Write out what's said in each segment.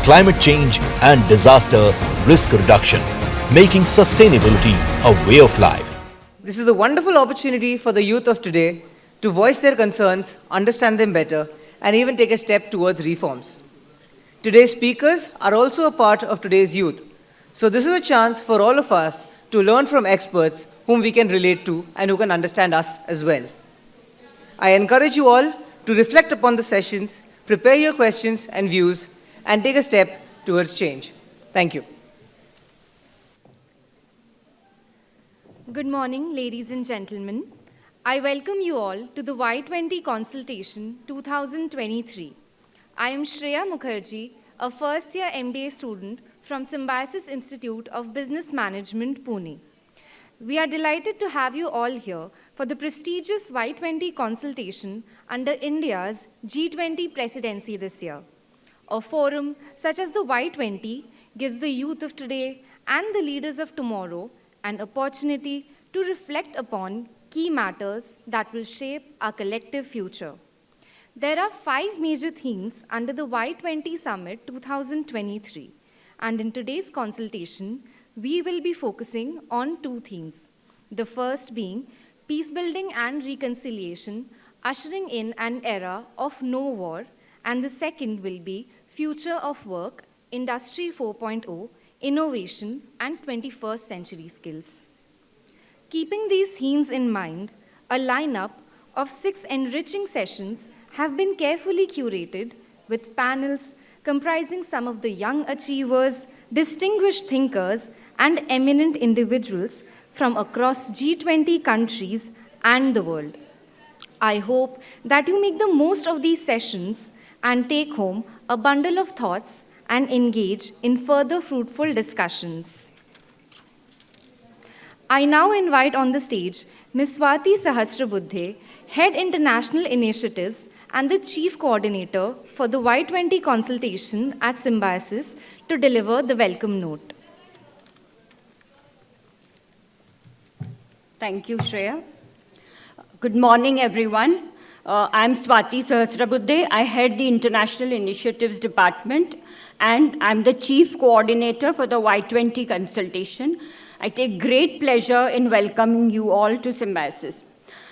climate change and disaster risk reduction, making sustainability a way of life. This is a wonderful opportunity for the youth of today to voice their concerns, understand them better, and even take a step towards reforms. Today's speakers are also a part of today's youth. So this is a chance for all of us to learn from experts whom we can relate to and who can understand us as well. I encourage you all to reflect upon the sessions, prepare your questions and views, and take a step towards change. Thank you. Good morning, ladies and gentlemen. I welcome you all to the Y20 Consultation 2023. I am Shreya Mukherjee, a first-year MBA student from Symbiosis Institute of Business Management, Pune. We are delighted to have you all here for the prestigious Y20 Consultation under India's G20 Presidency this year. A forum such as the Y20 gives the youth of today and the leaders of tomorrow an opportunity to reflect upon key matters that will shape our collective future. There are 5 major themes under the Y20 Summit 2023, and in today's consultation, we will be focusing on 2 themes. The first being peace building and reconciliation, ushering in an era of no war, and the second will be future of work, Industry 4.0, innovation, and 21st century skills. Keeping these themes in mind, a lineup of 6 enriching sessions have been carefully curated with panels comprising some of the young achievers, distinguished thinkers, and eminent individuals from across G20 countries and the world. I hope that you make the most of these sessions and take home a bundle of thoughts and engage in further fruitful discussions. I now invite on the stage Ms. Swati Sahasrabudhe, Head International Initiatives and the Chief Coordinator for the Y20 Consultation at Symbiosis, to deliver the welcome note. Thank you, Shreya. Good morning, everyone. I'm Swati Sahasrabudhe. I head the International Initiatives Department, and I'm the Chief Coordinator for the Y20 Consultation. I take great pleasure in welcoming you all to Symbiosis.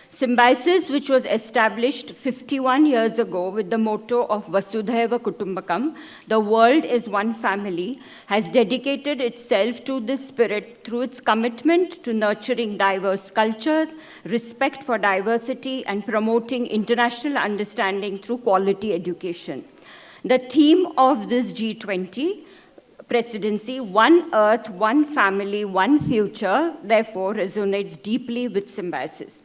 Symbiosis, which was established 51 years ago with the motto of Vasudhaiva Kutumbakam, the world is one family, has dedicated itself to this spirit through its commitment to nurturing diverse cultures, respect for diversity, and promoting international understanding through quality education. The theme of this G20 presidency, One Earth, One Family, One Future, therefore resonates deeply with Symbiosis.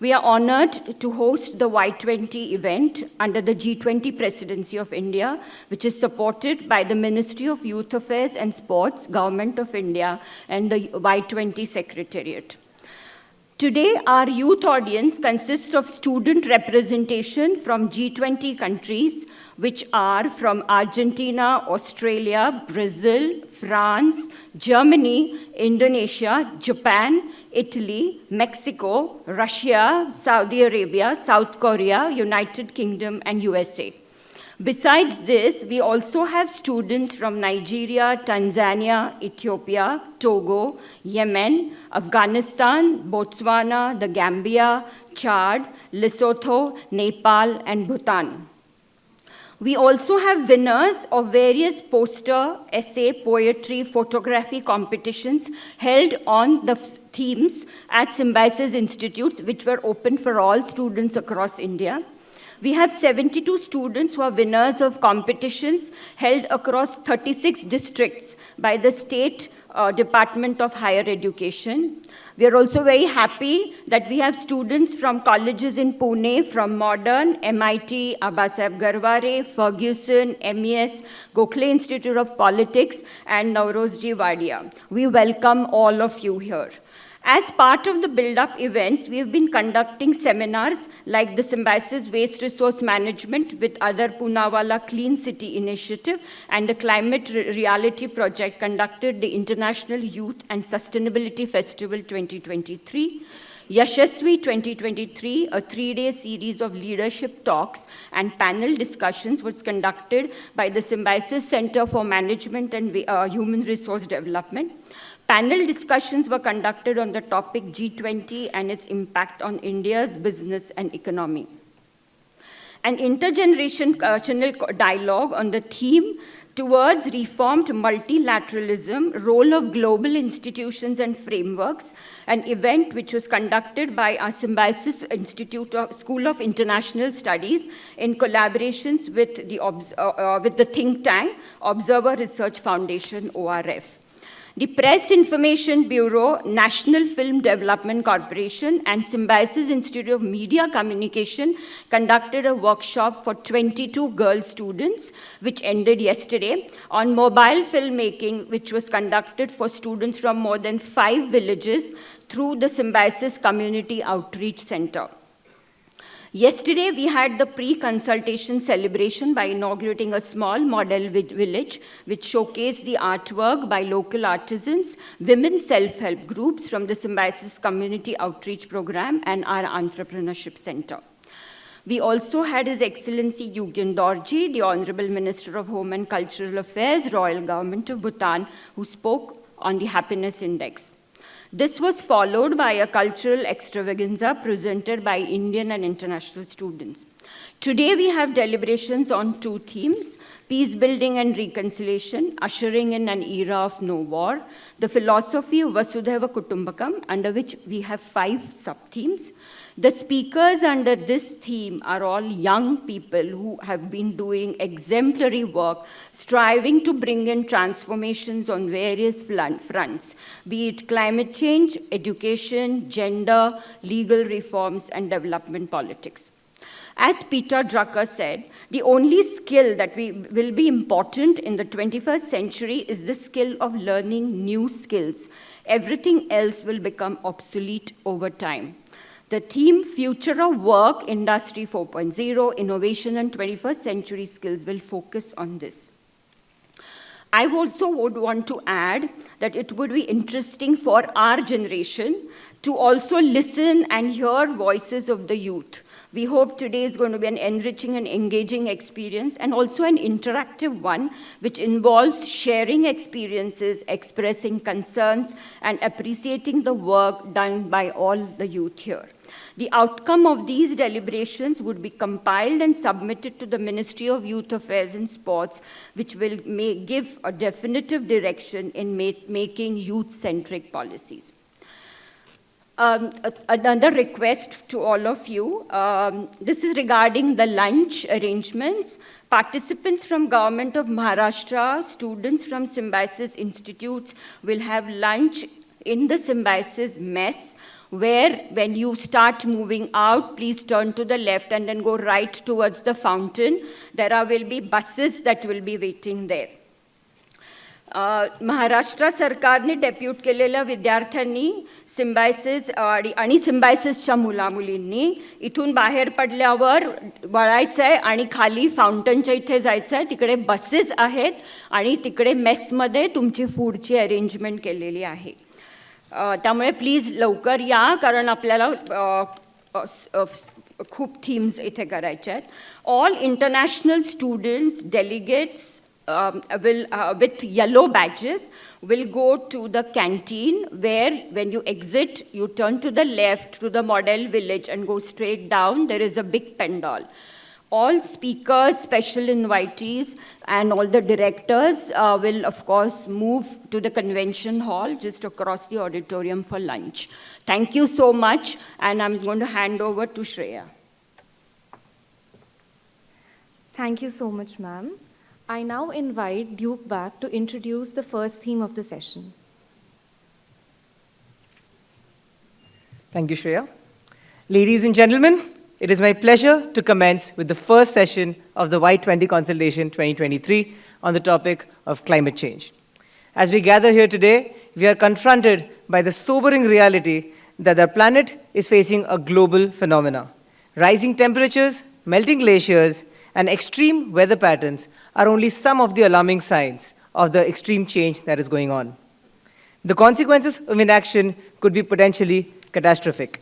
We are honored to host the Y20 event under the G20 Presidency of India, which is supported by the Ministry of Youth Affairs and Sports, Government of India, and the Y20 Secretariat. Today, our youth audience consists of student representation from G20 countries, which are from Argentina, Australia, Brazil, France, Germany, Indonesia, Japan, Italy, Mexico, Russia, Saudi Arabia, South Korea, United Kingdom, and USA. Besides this, we also have students from Nigeria, Tanzania, Ethiopia, Togo, Yemen, Afghanistan, Botswana, the Gambia, Chad, Lesotho, Nepal, and Bhutan. We also have winners of various poster, essay, poetry, photography competitions held on the themes at Symbiosis Institutes, which were open for all students across India. We have 72 students who are winners of competitions held across 36 districts by the State Department of Higher Education. We are also very happy that we have students from colleges in Pune, from Modern, MIT, Abbasab Garware, Ferguson, MES, Gokhale Institute of Politics, and Naurozji Wadia. We welcome all of you here. As part of the build-up events, we have been conducting seminars like the Symbiosis Waste Resource Management with other Poonawalla Clean City Initiative and the Climate Reality Project conducted the International Youth and Sustainability Festival 2023. Yashasvi 2023, a 3-day series of leadership talks and panel discussions was conducted by the Symbiosis Center for Management and Human Resource Development. Panel discussions were conducted on the topic G20 and its impact on India's business and economy. An intergenerational dialogue on the theme towards reformed multilateralism, role of global institutions and frameworks, an event which was conducted by our Symbiosis School of International Studies in collaborations with the think tank Observer Research Foundation, ORF. The Press Information Bureau, National Film Development Corporation, and Symbiosis Institute of Media Communication conducted a workshop for 22 girl students, which ended yesterday, on mobile filmmaking, which was conducted for students from more than 5 villages through the Symbiosis Community Outreach Center. Yesterday, we had the pre-consultation celebration by inaugurating a small model village, which showcased the artwork by local artisans, women's self-help groups from the Symbiosis Community Outreach Program and our Entrepreneurship Center. We also had His Excellency Yugyen Dorji, the Honorable Minister of Home and Cultural Affairs, Royal Government of Bhutan, who spoke on the Happiness Index. This was followed by a cultural extravaganza presented by Indian and international students. Today we have deliberations on 2 themes: peace building and reconciliation, ushering in an era of no war, the philosophy of Vasudhaiva Kutumbakam, under which we have 5 sub-themes. The speakers under this theme are all young people who have been doing exemplary work, striving to bring in transformations on various fronts, be it climate change, education, gender, legal reforms, and development politics. As Peter Drucker said, the only skill that will be important in the 21st century is the skill of learning new skills. Everything else will become obsolete over time. The theme, Future of Work, Industry 4.0, Innovation and 21st Century Skills, will focus on this. I also would want to add that it would be interesting for our generation to also listen and hear voices of the youth. We hope today is going to be an enriching and engaging experience, and also an interactive one, which involves sharing experiences, expressing concerns, and appreciating the work done by all the youth here. The outcome of these deliberations would be compiled and submitted to the Ministry of Youth Affairs and Sports, which will give a definitive direction in making youth-centric policies. Another request to all of you, this is regarding the lunch arrangements. Participants from Government of Maharashtra, students from Symbiosis Institutes will have lunch in the Symbiosis mess, where when you start moving out, please turn to the left and then go right towards the fountain. There will be buses that will be waiting there. Maharashtra सरकारने depute केलेल्या विद्यार्थ्यांनी Symbiosis आणि सिम्बायसिसच्या मुलामुलींनी इथून बाहेर पडल्यावर वळायचं आहे आणि खाली फाउंटनच्या इथे जायचं आहे. तिकडे बसेस आहेत आणि तिकडे मेसमध्ये तुमची फूडची अरेंजमेंट केलेली आहे. त्यामुळे प्लीज लवकर या, कारण आपल्याला खूप थीम्स इथे करायच्या आहेत. All international students, delegates with yellow badges will go to the canteen, where when you exit, you turn to the left to the model village and go straight down. There is a big pandal. All speakers, special invitees, and all the directors will, of course, move to the convention hall just across the auditorium for lunch. Thank you so much, and I'm going to hand over to Shreya. Thank you so much, ma'am. I now invite Duke back to introduce the first theme of the session. Thank you, Shreya. Ladies and gentlemen, it is my pleasure to commence with the first session of the Y20 Consultation 2023 on the topic of climate change. As we gather here today, we are confronted by the sobering reality that our planet is facing a global phenomena. Rising temperatures, melting glaciers, and extreme weather patterns are only some of the alarming signs of the extreme change that is going on. The consequences of inaction could be potentially catastrophic.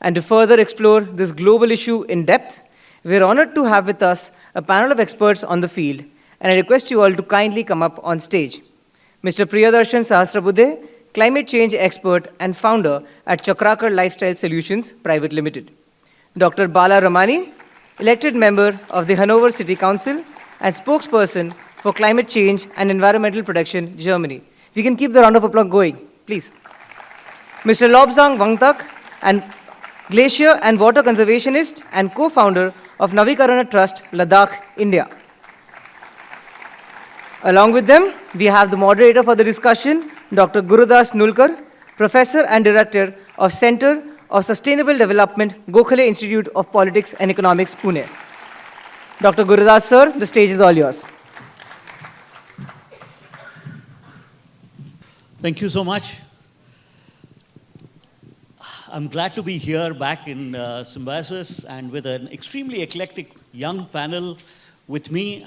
And to further explore this global issue in depth, we're honored to have with us a panel of experts on the field, and I request you all to kindly come up on stage. Mr. Priyadarshan Sahasrabudhe, climate change expert and founder at Chakrakar Lifestyle Solutions Private Limited. Dr. Bala Ramani, elected member of the Hanover City Council and spokesperson for climate change and environmental protection, Germany. We can keep the round of applause going, please. Mr. Lobsang Wangtak, and glacier and water conservationist and co-founder of Navikarana Trust, Ladakh, India. Along with them, we have the moderator for the discussion, Dr. Gurudas Nulkar, professor and director of Center of Sustainable Development, Gokhale Institute of Politics and Economics, Pune. Dr. Gurudas, sir, the stage is all yours. Thank you so much. I'm glad to be here back in Symbiosis and with an extremely eclectic young panel with me.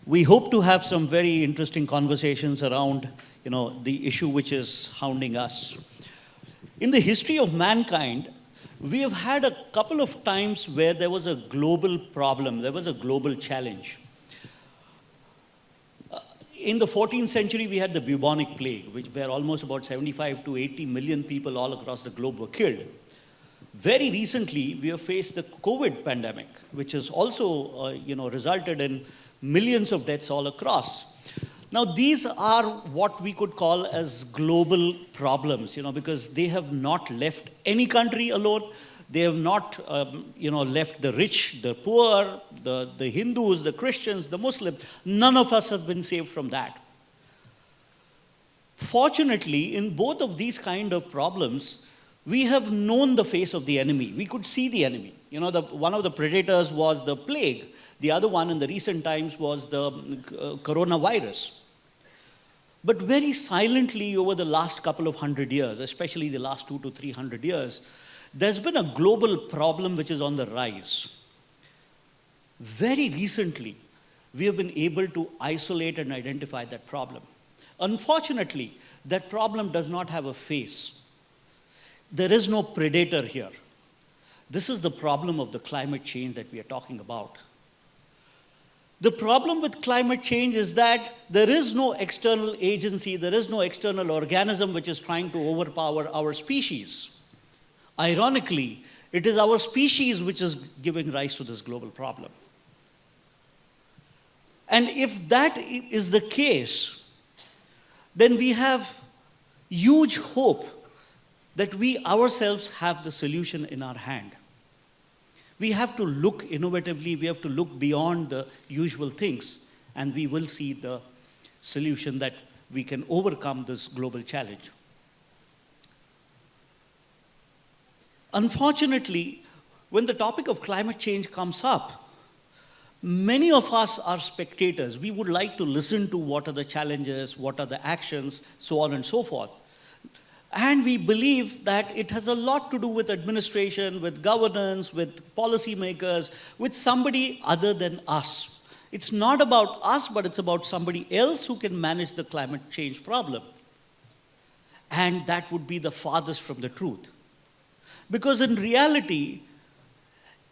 We hope to have some very interesting conversations around, the issue which is hounding us. In the history of mankind, we have had a couple of times where there was a global problem, there was a global challenge. In the 14th century, we had the bubonic plague, where almost about 75 to 80 million people all across the globe were killed. Very recently, we have faced the COVID pandemic, which has also, resulted in millions of deaths all across. Now, these are what we could call as global problems, because they have not left any country alone. They have not, left the rich, the poor, the Hindus, the Christians, the Muslims. None of us have been saved from that. Fortunately, in both of these kind of problems, we have known the face of the enemy. We could see the enemy. One of the predators was the plague. The other one in the recent times was the coronavirus. But very silently over the last couple of 100 years, especially the last 200 to 300 years, there's been a global problem which is on the rise. Very recently, we have been able to isolate and identify that problem. Unfortunately, that problem does not have a face. There is no predator here. This is the problem of the climate change that we are talking about. The problem with climate change is that there is no external agency, there is no external organism which is trying to overpower our species. Ironically, it is our species which is giving rise to this global problem. And if that is the case, then we have huge hope that we ourselves have the solution in our hand. We have to look innovatively, we have to look beyond the usual things, and we will see the solution that we can overcome this global challenge. Unfortunately, when the topic of climate change comes up, many of us are spectators. We would like to listen to what are the challenges, what are the actions, so on and so forth. And we believe that it has a lot to do with administration, with governance, with policymakers, with somebody other than us. It's not about us, but it's about somebody else who can manage the climate change problem. And that would be the farthest from the truth. Because in reality,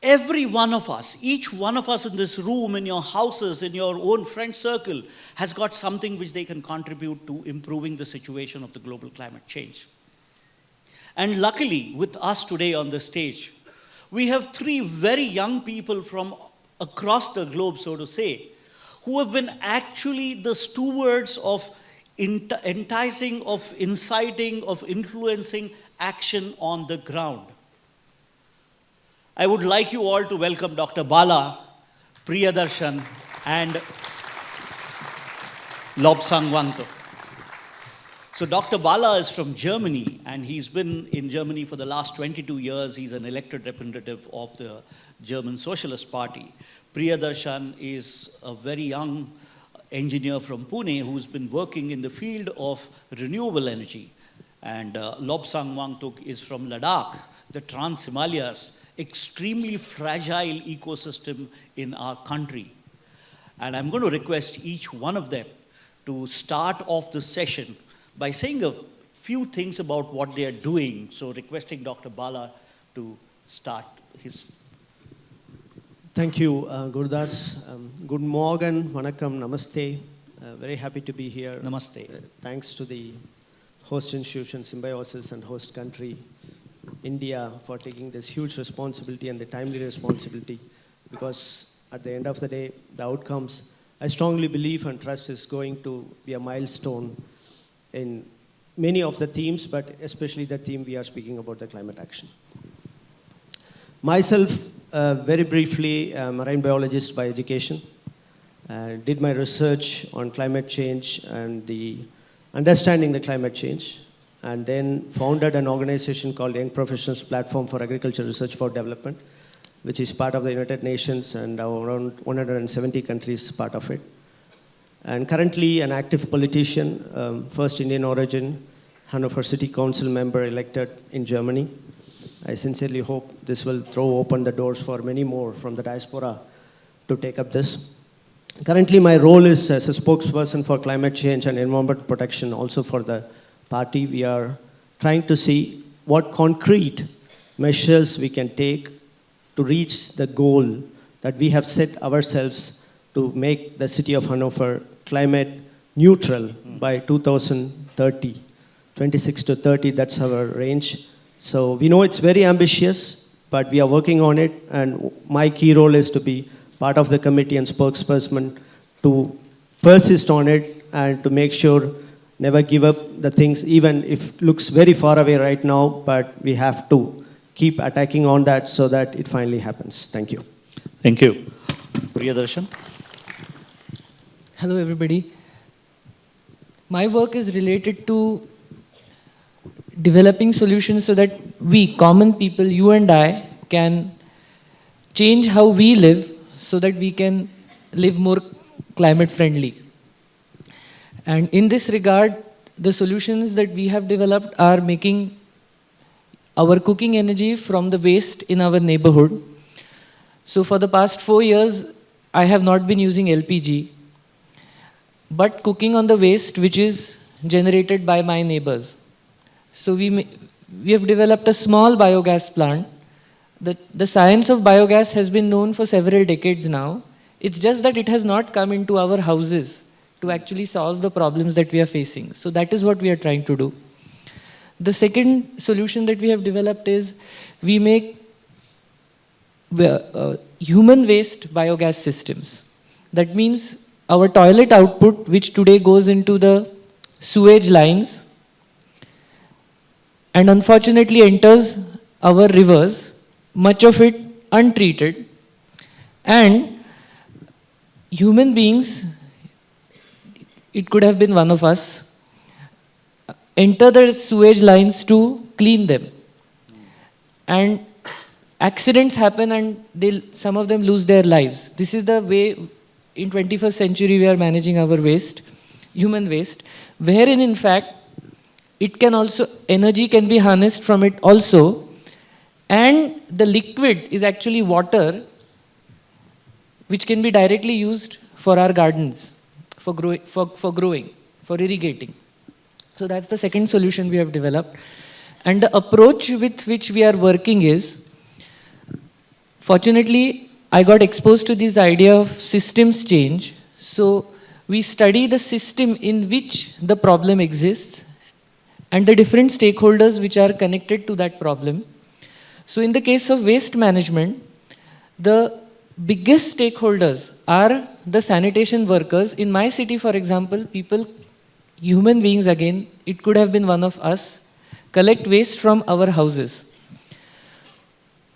every one of us, each one of us in this room, in your houses, in your own friend circle, has got something which they can contribute to improving the situation of the global climate change. And luckily, with us today on the stage, we have three very young people from across the globe, so to say, who have been actually the stewards of enticing, of inciting, of influencing action on the ground. I would like you all to welcome Dr. Bala, Priyadarshan, and Lobsang Wangtak. So Dr. Bala is from Germany, and he's been in Germany for the last 22 years. He's an elected representative of the German Socialist Party. Priyadarshan is a very young engineer from Pune who's been working in the field of renewable energy. And Lobsang Wangtak is from Ladakh, the Trans-Himalayas, extremely fragile ecosystem in our country. And I'm going to request each one of them to start off the session by saying a few things about what they are doing. So requesting Dr. Bala to start his. Thank you, Gurudas. Good morning, vanakkam, namaste. Very happy to be here. Namaste. Thanks to the host institution, Symbiosis, and host country, India, for taking this huge responsibility and the timely responsibility, because at the end of the day, the outcomes, I strongly believe and trust, is going to be a milestone in many of the themes, but especially the theme we are speaking about, the climate action. Myself, very briefly, a marine biologist by education. Did my research on climate change and the understanding the climate change, and then founded an organization called Young Professionals Platform for Agriculture Research for Development, which is part of the United Nations, and around 170 countries part of it. And currently an active politician, first Indian origin, Hannover City Council member elected in Germany. I sincerely hope this will open the doors for many more from the diaspora to take up this. Currently, my role is as a spokesperson for climate change and environmental protection, also for the party. We are trying to see what concrete measures we can take to reach the goal that we have set ourselves to make the city of Hanover climate neutral by 2030. 26 to 30, that's our range. So we know it's very ambitious, but we are working on it, and my key role is to be part of the committee and spokesperson to persist on it and to make sure never give up the things, even if it looks very far away right now, but we have to keep attacking on that so that it finally happens. Thank you. Thank you. Priyadarshan. Hello, everybody. My work is related to developing solutions so that we, common people, you and I, can change how we live so that we can live more climate friendly. And in this regard, the solutions that we have developed are making our cooking energy from the waste in our neighborhood. So for the past 4 years, I have not been using LPG, but cooking on the waste which is generated by my neighbors. So we have developed a small biogas plant. The science of biogas has been known for several decades now. It's just that it has not come into our houses to actually solve the problems that we are facing. So that is what we are trying to do. The second solution that we have developed is we make human waste biogas systems. That means our toilet output, which today goes into the sewage lines and unfortunately enters our rivers, much of it untreated, and human beings, it could have been one of us, enter the sewage lines to clean them. And accidents happen and some of them lose their lives. This is the way in 21st century we are managing our waste, human waste, wherein in fact it can also, energy can be harnessed from it also, and the liquid is actually water which can be directly used for our gardens, for growing, for irrigating. So that's the second solution we have developed. And the approach with which we are working is, fortunately, I got exposed to this idea of systems change. So we study the system in which the problem exists and the different stakeholders which are connected to that problem. So in the case of waste management, the biggest stakeholders are the sanitation workers. In my city, for example, people, human beings again, it could have been one of us, collect waste from our houses.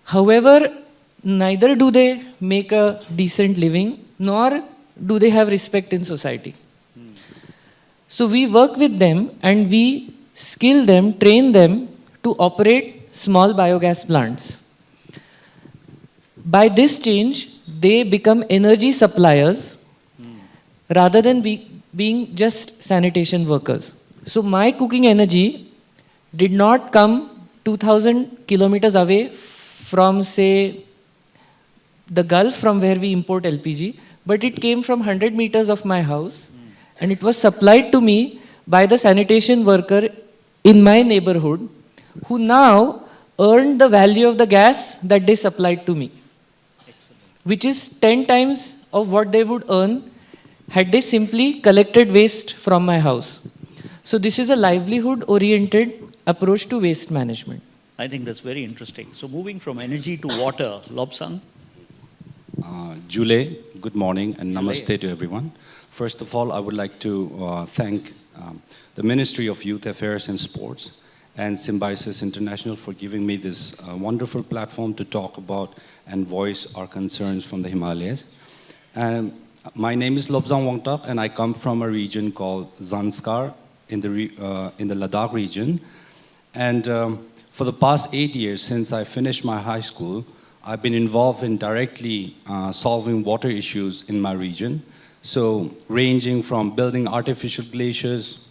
However, neither do they make a decent living, nor do they have respect in society. So we work with them and we skill them, train them to operate small biogas plants. By this change, they become energy suppliers rather than being just sanitation workers. So my cooking energy did not come 2,000 kilometers away from, say, the Gulf from where we import LPG, but it came from 100 meters of my house and it was supplied to me by the sanitation worker in my neighborhood, who now earned the value of the gas that they supplied to me, which is 10 times of what they would earn had they simply collected waste from my house. So this is a livelihood-oriented approach to waste management. I think that's very interesting. So moving from energy to water, Lobsang. Jule, good morning and namaste to everyone. First of all, I would like to thank the Ministry of Youth Affairs and Sports and Symbiosis International for giving me this wonderful platform to talk about and voice our concerns from the Himalayas. My name is Lobsang Wangtak, and I come from a region called Zanskar in the Ladakh region. And for the past 8 years, since I finished my high school, I've been involved in directly solving water issues in my region. So ranging from building artificial glaciers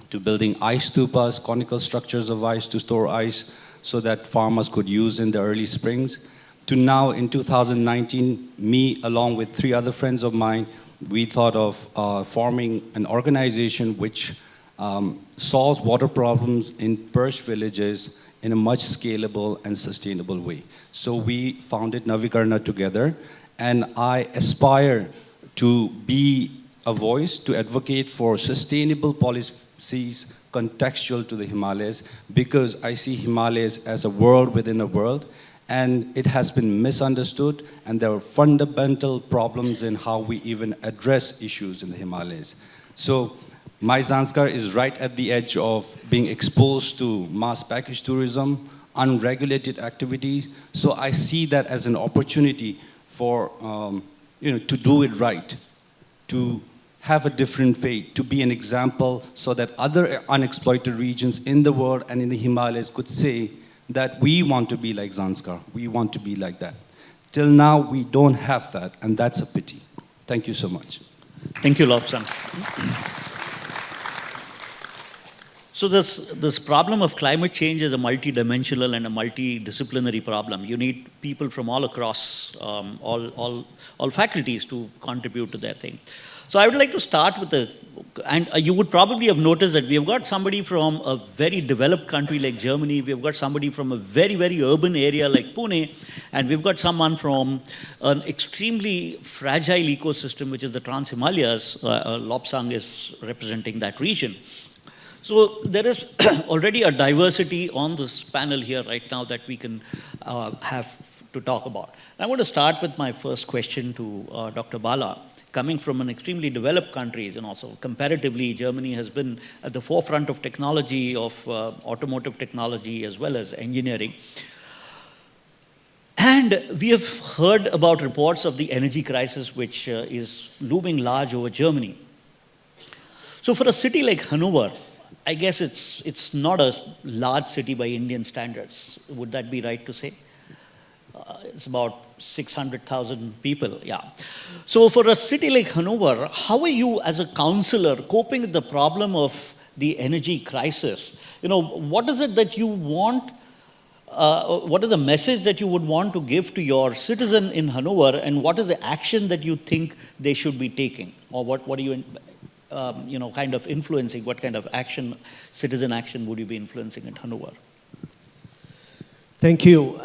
to building ice stupas, conical structures of ice to store ice so that farmers could use in the early springs, to now in 2019, me along with 3 other friends of mine, we thought of forming an organization which solves water problems in Perch villages in a much scalable and sustainable way. So we founded Navikarna together, and I aspire to be a voice to advocate for sustainable policies contextual to the Himalayas, because I see Himalayas as a world within a world, and it has been misunderstood, and there are fundamental problems in how we even address issues in the Himalayas. So my Zanskar is right at the edge of being exposed to mass package tourism, unregulated activities. So I see that as an opportunity for, to do it right, to have a different fate, to be an example so that other unexploited regions in the world and in the Himalayas could say that we want to be like Zanskar, we want to be like that. Till now, we don't have that, and that's a pity. Thank you so much. Thank you, Lobsang. So this problem of climate change is a multidimensional and a multidisciplinary problem. You need people from all across, all faculties to contribute to their thing. So I would like to start with and you would probably have noticed that we have got somebody from a very developed country like Germany, we have got somebody from a very, very urban area like Pune, and we've got someone from an extremely fragile ecosystem, which is the Trans-Himalayas. Lobsang is representing that region. So there is already a diversity on this panel here right now that we can have to talk about. I want to start with my first question to Dr. Bala. Coming from an extremely developed country, so comparatively, Germany has been at the forefront of technology, of automotive technology, as well as engineering. And we have heard about reports of the energy crisis, which is looming large over Germany. So for a city like Hanover, I guess it's not a large city by Indian standards. Would that be right to say? It's about 600,000 people, yeah. So for a city like Hanover, how are you as a councillor coping with the problem of the energy crisis? What is it that you want, what is the message that you would want to give to your citizen in Hanover, and what is the action that you think they should be taking? Or what are you, kind of influencing? What kind of action, citizen action, would you be influencing at Hanover? Thank you.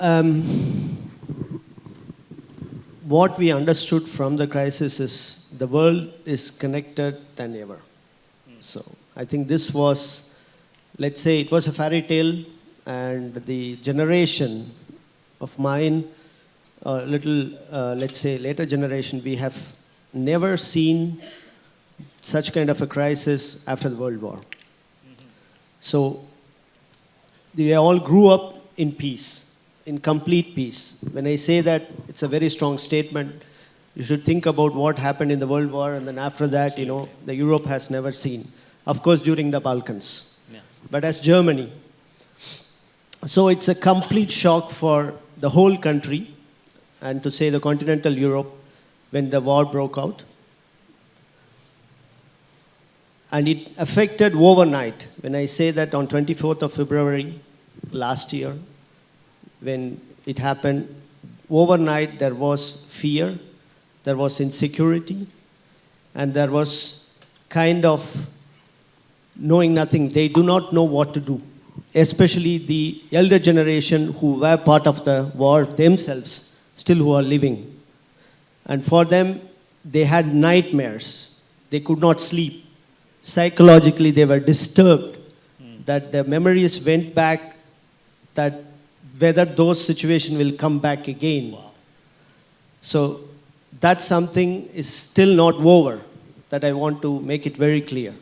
What we understood from the crisis is the world is connected than ever. So I think this was, let's say, it was a fairy tale, and the generation of mine, let's say, later generation, we have never seen such kind of a crisis after the World War. So they all grew up in peace, in complete peace. When I say that, it's a very strong statement. You should think about what happened in the World War, and then after that, the Europe has never seen. Of course, during the Balkans. Yeah. But as Germany. So it's a complete shock for the whole country, and to say the continental Europe, when the war broke out. And it affected overnight. When I say that on 24th of February last year, when it happened, overnight there was fear, there was insecurity, and there was kind of knowing nothing. They do not know what to do. especially the elder generation who were part of the war themselves, still who are living. And for them, they had nightmares. They could not sleep. Psychologically, they were disturbed that their memories went back, that whether those situations will come back again. Wow. So that's something is still not over, that I want to make it very clear.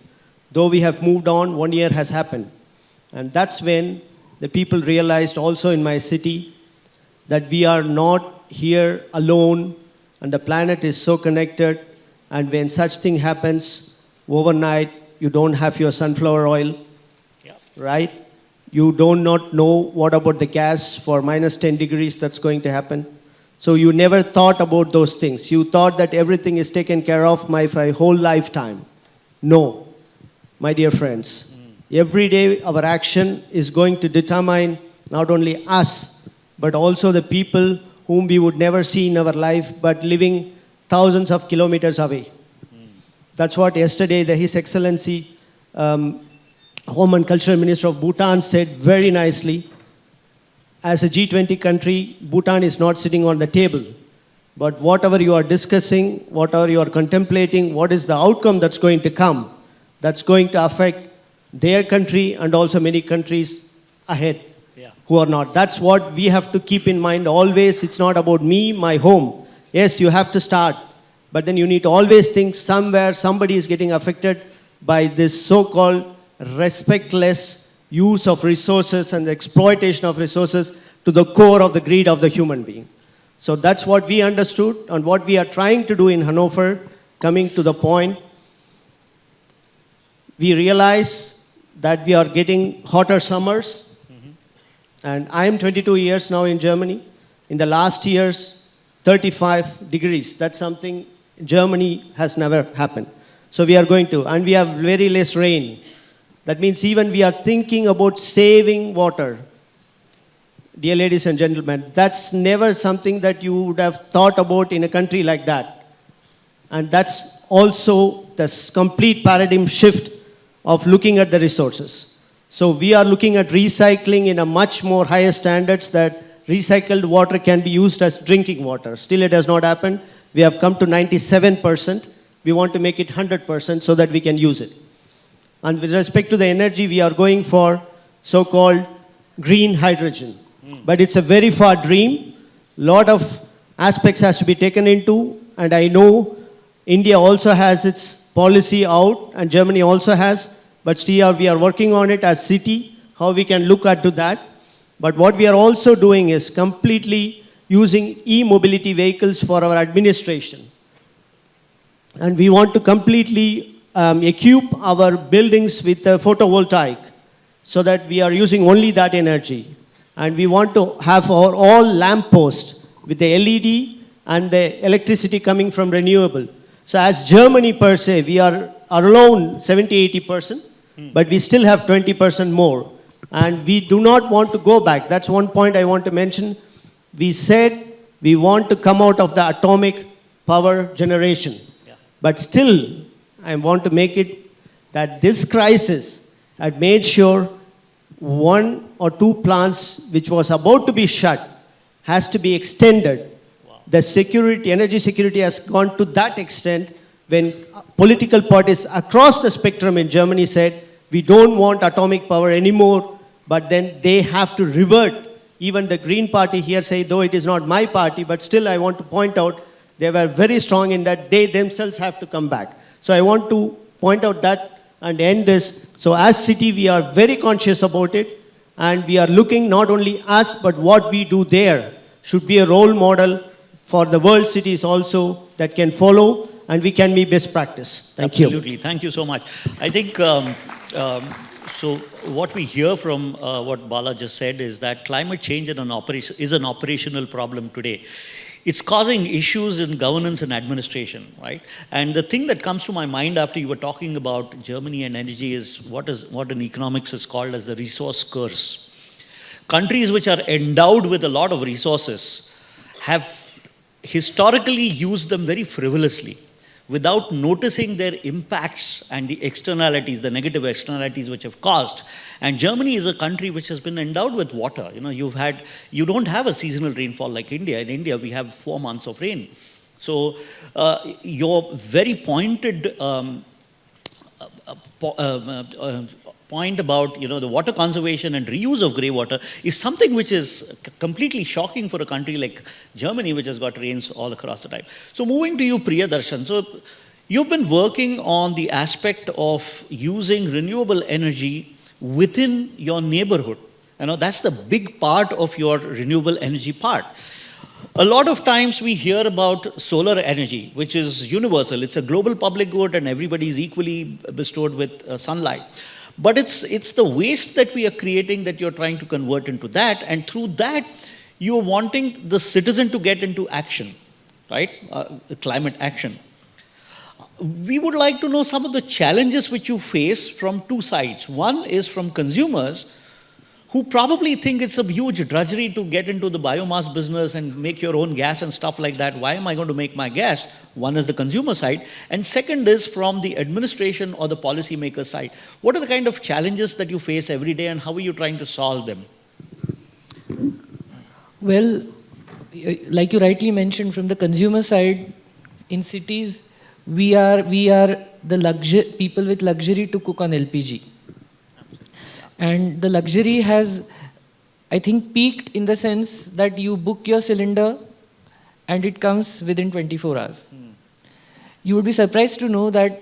Though we have moved on, 1 year has happened. And that's when the people realized also in my city that we are not here alone and the planet is so connected, and when such thing happens, overnight, you don't have your sunflower oil, right? You do not know what about the gas for minus 10 degrees that's going to happen. So you never thought about those things. You thought that everything is taken care of my whole lifetime. No, my dear friends. Every day our action is going to determine not only us, but also the people whom we would never see in our life, but living thousands of kilometers away. That's what yesterday His Excellency Home and Cultural Minister of Bhutan said very nicely. As a G20 country, Bhutan is not sitting on the table. But whatever you are discussing, whatever you are contemplating, what is the outcome that's going to come, that's going to affect their country and also many countries ahead who are not. That's what we have to keep in mind always. It's not about me, my home. Yes, you have to start, but then you need to always think somewhere somebody is getting affected by this so-called respectless use of resources and the exploitation of resources to the core of the greed of the human being. So that's what we understood and what we are trying to do in Hanover, coming to the point. We realize that we are getting hotter summers. And I am 22 years now in Germany. In the last years, 35 degrees. That's something Germany has never happened. So we are going to, and we have very less rain. That means even we are thinking about saving water. Dear ladies and gentlemen, that's never something that you would have thought about in a country like that. And that's also this complete paradigm shift of looking at the resources. So we are looking at recycling in a much more higher standards, that recycled water can be used as drinking water. Still it has not happened. We have come to 97%. We want to make it 100% so that we can use it. And with respect to the energy, we are going for so-called green hydrogen. But it's a very far dream. Lot of aspects has to be taken into, and I know India also has its policy out, and Germany also has. But still, we are working on it as city, how we can look at to that. But what we are also doing is completely using e-mobility vehicles for our administration. And we want to completely equip our buildings with photovoltaic so that we are using only that energy. And we want to have our all lampposts with the LED and the electricity coming from renewable. So as Germany per se, we are alone 70-80%. But we still have 20% more. And we do not want to go back. That's one point I want to mention. We said we want to come out of the atomic power generation. But still, I want to make it that this crisis had made sure 1 or 2 plants which was about to be shut has to be extended. The security, energy security has gone to that extent when political parties across the spectrum in Germany said, we don't want atomic power anymore, but then they have to revert. Even the Green Party here say, though it is not my party, but still I want to point out, they were very strong in that they themselves have to come back. So I want to point out that and end this. So as city, we are very conscious about it, and we are looking not only us, but what we do there should be a role model for the world cities also that can follow, and we can be best practice. Thank you. Absolutely. Thank you so much. I think, so what we hear from what Bala just said is that climate change is an operational problem today. It's causing issues in governance and administration, right? And the thing that comes to my mind after you were talking about Germany and energy is what in economics is called as the resource curse. Countries which are endowed with a lot of resources have historically used them very frivolously. without noticing their impacts and the externalities, the negative externalities which have caused. And Germany is a country which has been endowed with water. You know, you don't have a seasonal rainfall like India. In India, we have 4 months of rain. So your very pointed point about the water conservation and reuse of grey water is something which is completely shocking for a country like Germany, which has got rains all across the time. So moving to you, Priyadarshan. So you've been working on the aspect of using renewable energy within your neighborhood. That's the big part of your renewable energy part. A lot of times we hear about solar energy, which is universal. It's a global public good and everybody is equally bestowed with sunlight. But it's the waste that we are creating that you're trying to convert into that, and through that you're wanting the citizen to get into action, right? Climate action. We would like to know some of the challenges which you face from two sides. One is from consumers, who probably think it's a huge drudgery to get into the biomass business and make your own gas and stuff like that. Why am I going to make my gas? One is the consumer side. And second is from the administration or the policymaker side. What are the kind of challenges that you face every day and how are you trying to solve them? Well, like you rightly mentioned, from the consumer side, in cities, we are the people with luxury to cook on LPG. And the luxury has, I think, peaked in the sense that you book your cylinder and it comes within 24 hours. You would be surprised to know that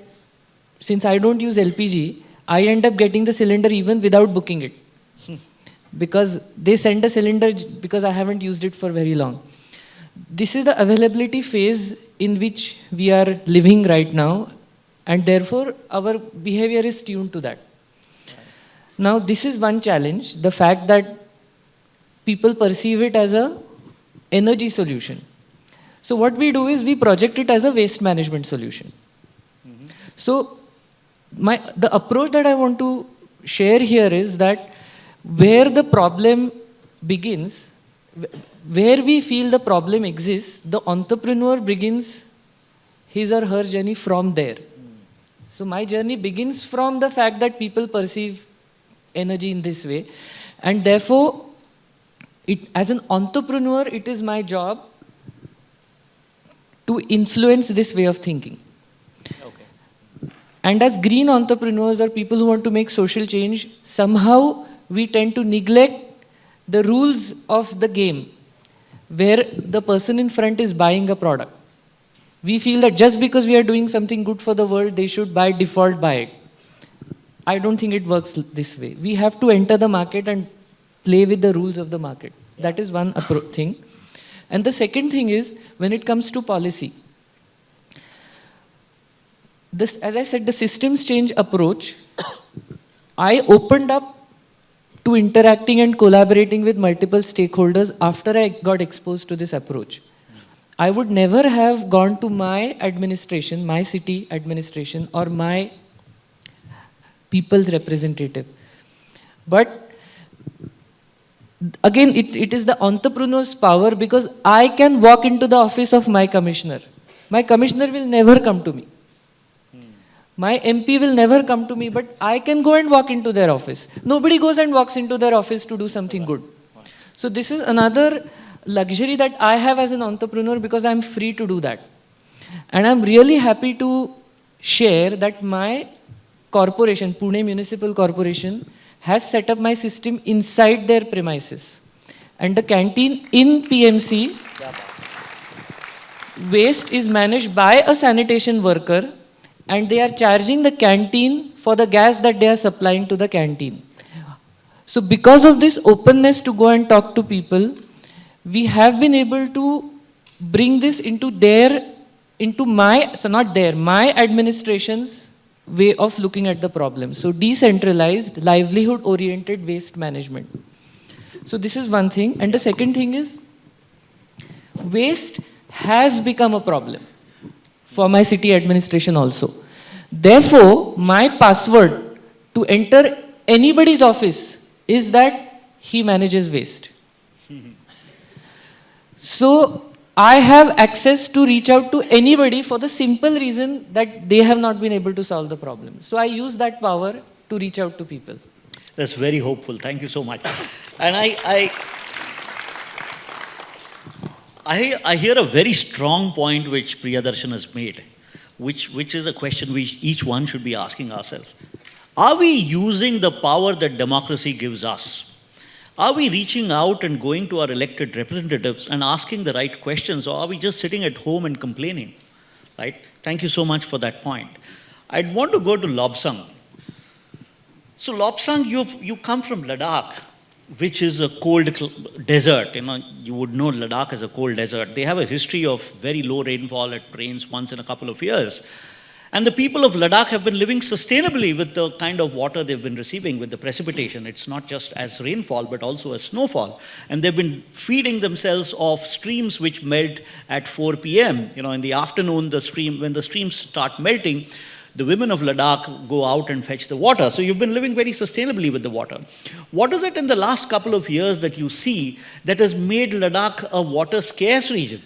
since I don't use LPG, I end up getting the cylinder even without booking it. Because they send a cylinder because I haven't used it for very long. This is the availability phase in which we are living right now, and therefore our behavior is tuned to that. Now, this is one challenge, the fact that people perceive it as an energy solution. So what we do is we project it as a waste management solution. So the approach that I want to share here is that where the problem begins, where we feel the problem exists, the entrepreneur begins his or her journey from there. So my journey begins from the fact that people perceive energy in this way, and therefore as an entrepreneur it is my job to influence this way of thinking. Okay. And as green entrepreneurs or people who want to make social change, somehow we tend to neglect the rules of the game where the person in front is buying a product. We feel that just because we are doing something good for the world, they should by default buy it. I don't think it works this way. We have to enter the market and play with the rules of the market. That is one thing. And the second thing is, when it comes to policy, this, as I said, the systems change approach, I opened up to interacting and collaborating with multiple stakeholders after I got exposed to this approach. I would never have gone to my administration, my city administration, or my people's representative. But again, it is the entrepreneur's power, because I can walk into the office of my commissioner. My commissioner will never come to me. My MP will never come to me, but I can go and walk into their office. Nobody goes and walks into their office to do something good. So this is another luxury that I have as an entrepreneur, because I'm free to do that. And I'm really happy to share that my corporation, Pune Municipal Corporation, has set up my system inside their premises. And the canteen in PMC, waste is managed by a sanitation worker, and they are charging the canteen for the gas that they are supplying to the canteen. So because of this openness to go and talk to people, we have been able to bring this into my administration's way of looking at the problem. So decentralized, livelihood-oriented waste management. So this is one thing. And the second thing is, waste has become a problem for my city administration also. Therefore, my password to enter anybody's office is that he manages waste. So I have access to reach out to anybody for the simple reason that they have not been able to solve the problem. So I use that power to reach out to people. That's very hopeful. Thank you so much. And I hear a very strong point which Priyadarshan has made, which is a question which each one should be asking ourselves. Are we using the power that democracy gives us? Are we reaching out and going to our elected representatives and asking the right questions, or are we just sitting at home and complaining? Right? Thank you so much for that point. I'd want to go to Lobsang. So Lobsang, you come from Ladakh, which is a cold desert. You would know Ladakh as a cold desert. They have a history of very low rainfall. It rains once in a couple of years. And the people of Ladakh have been living sustainably with the kind of water they've been receiving, with the precipitation. It's not just as rainfall, but also as snowfall. And they've been feeding themselves off streams which melt at 4 p.m. In the afternoon, when the streams start melting, the women of Ladakh go out and fetch the water. So you've been living very sustainably with the water. What is it in the last couple of years that you see that has made Ladakh a water scarce region?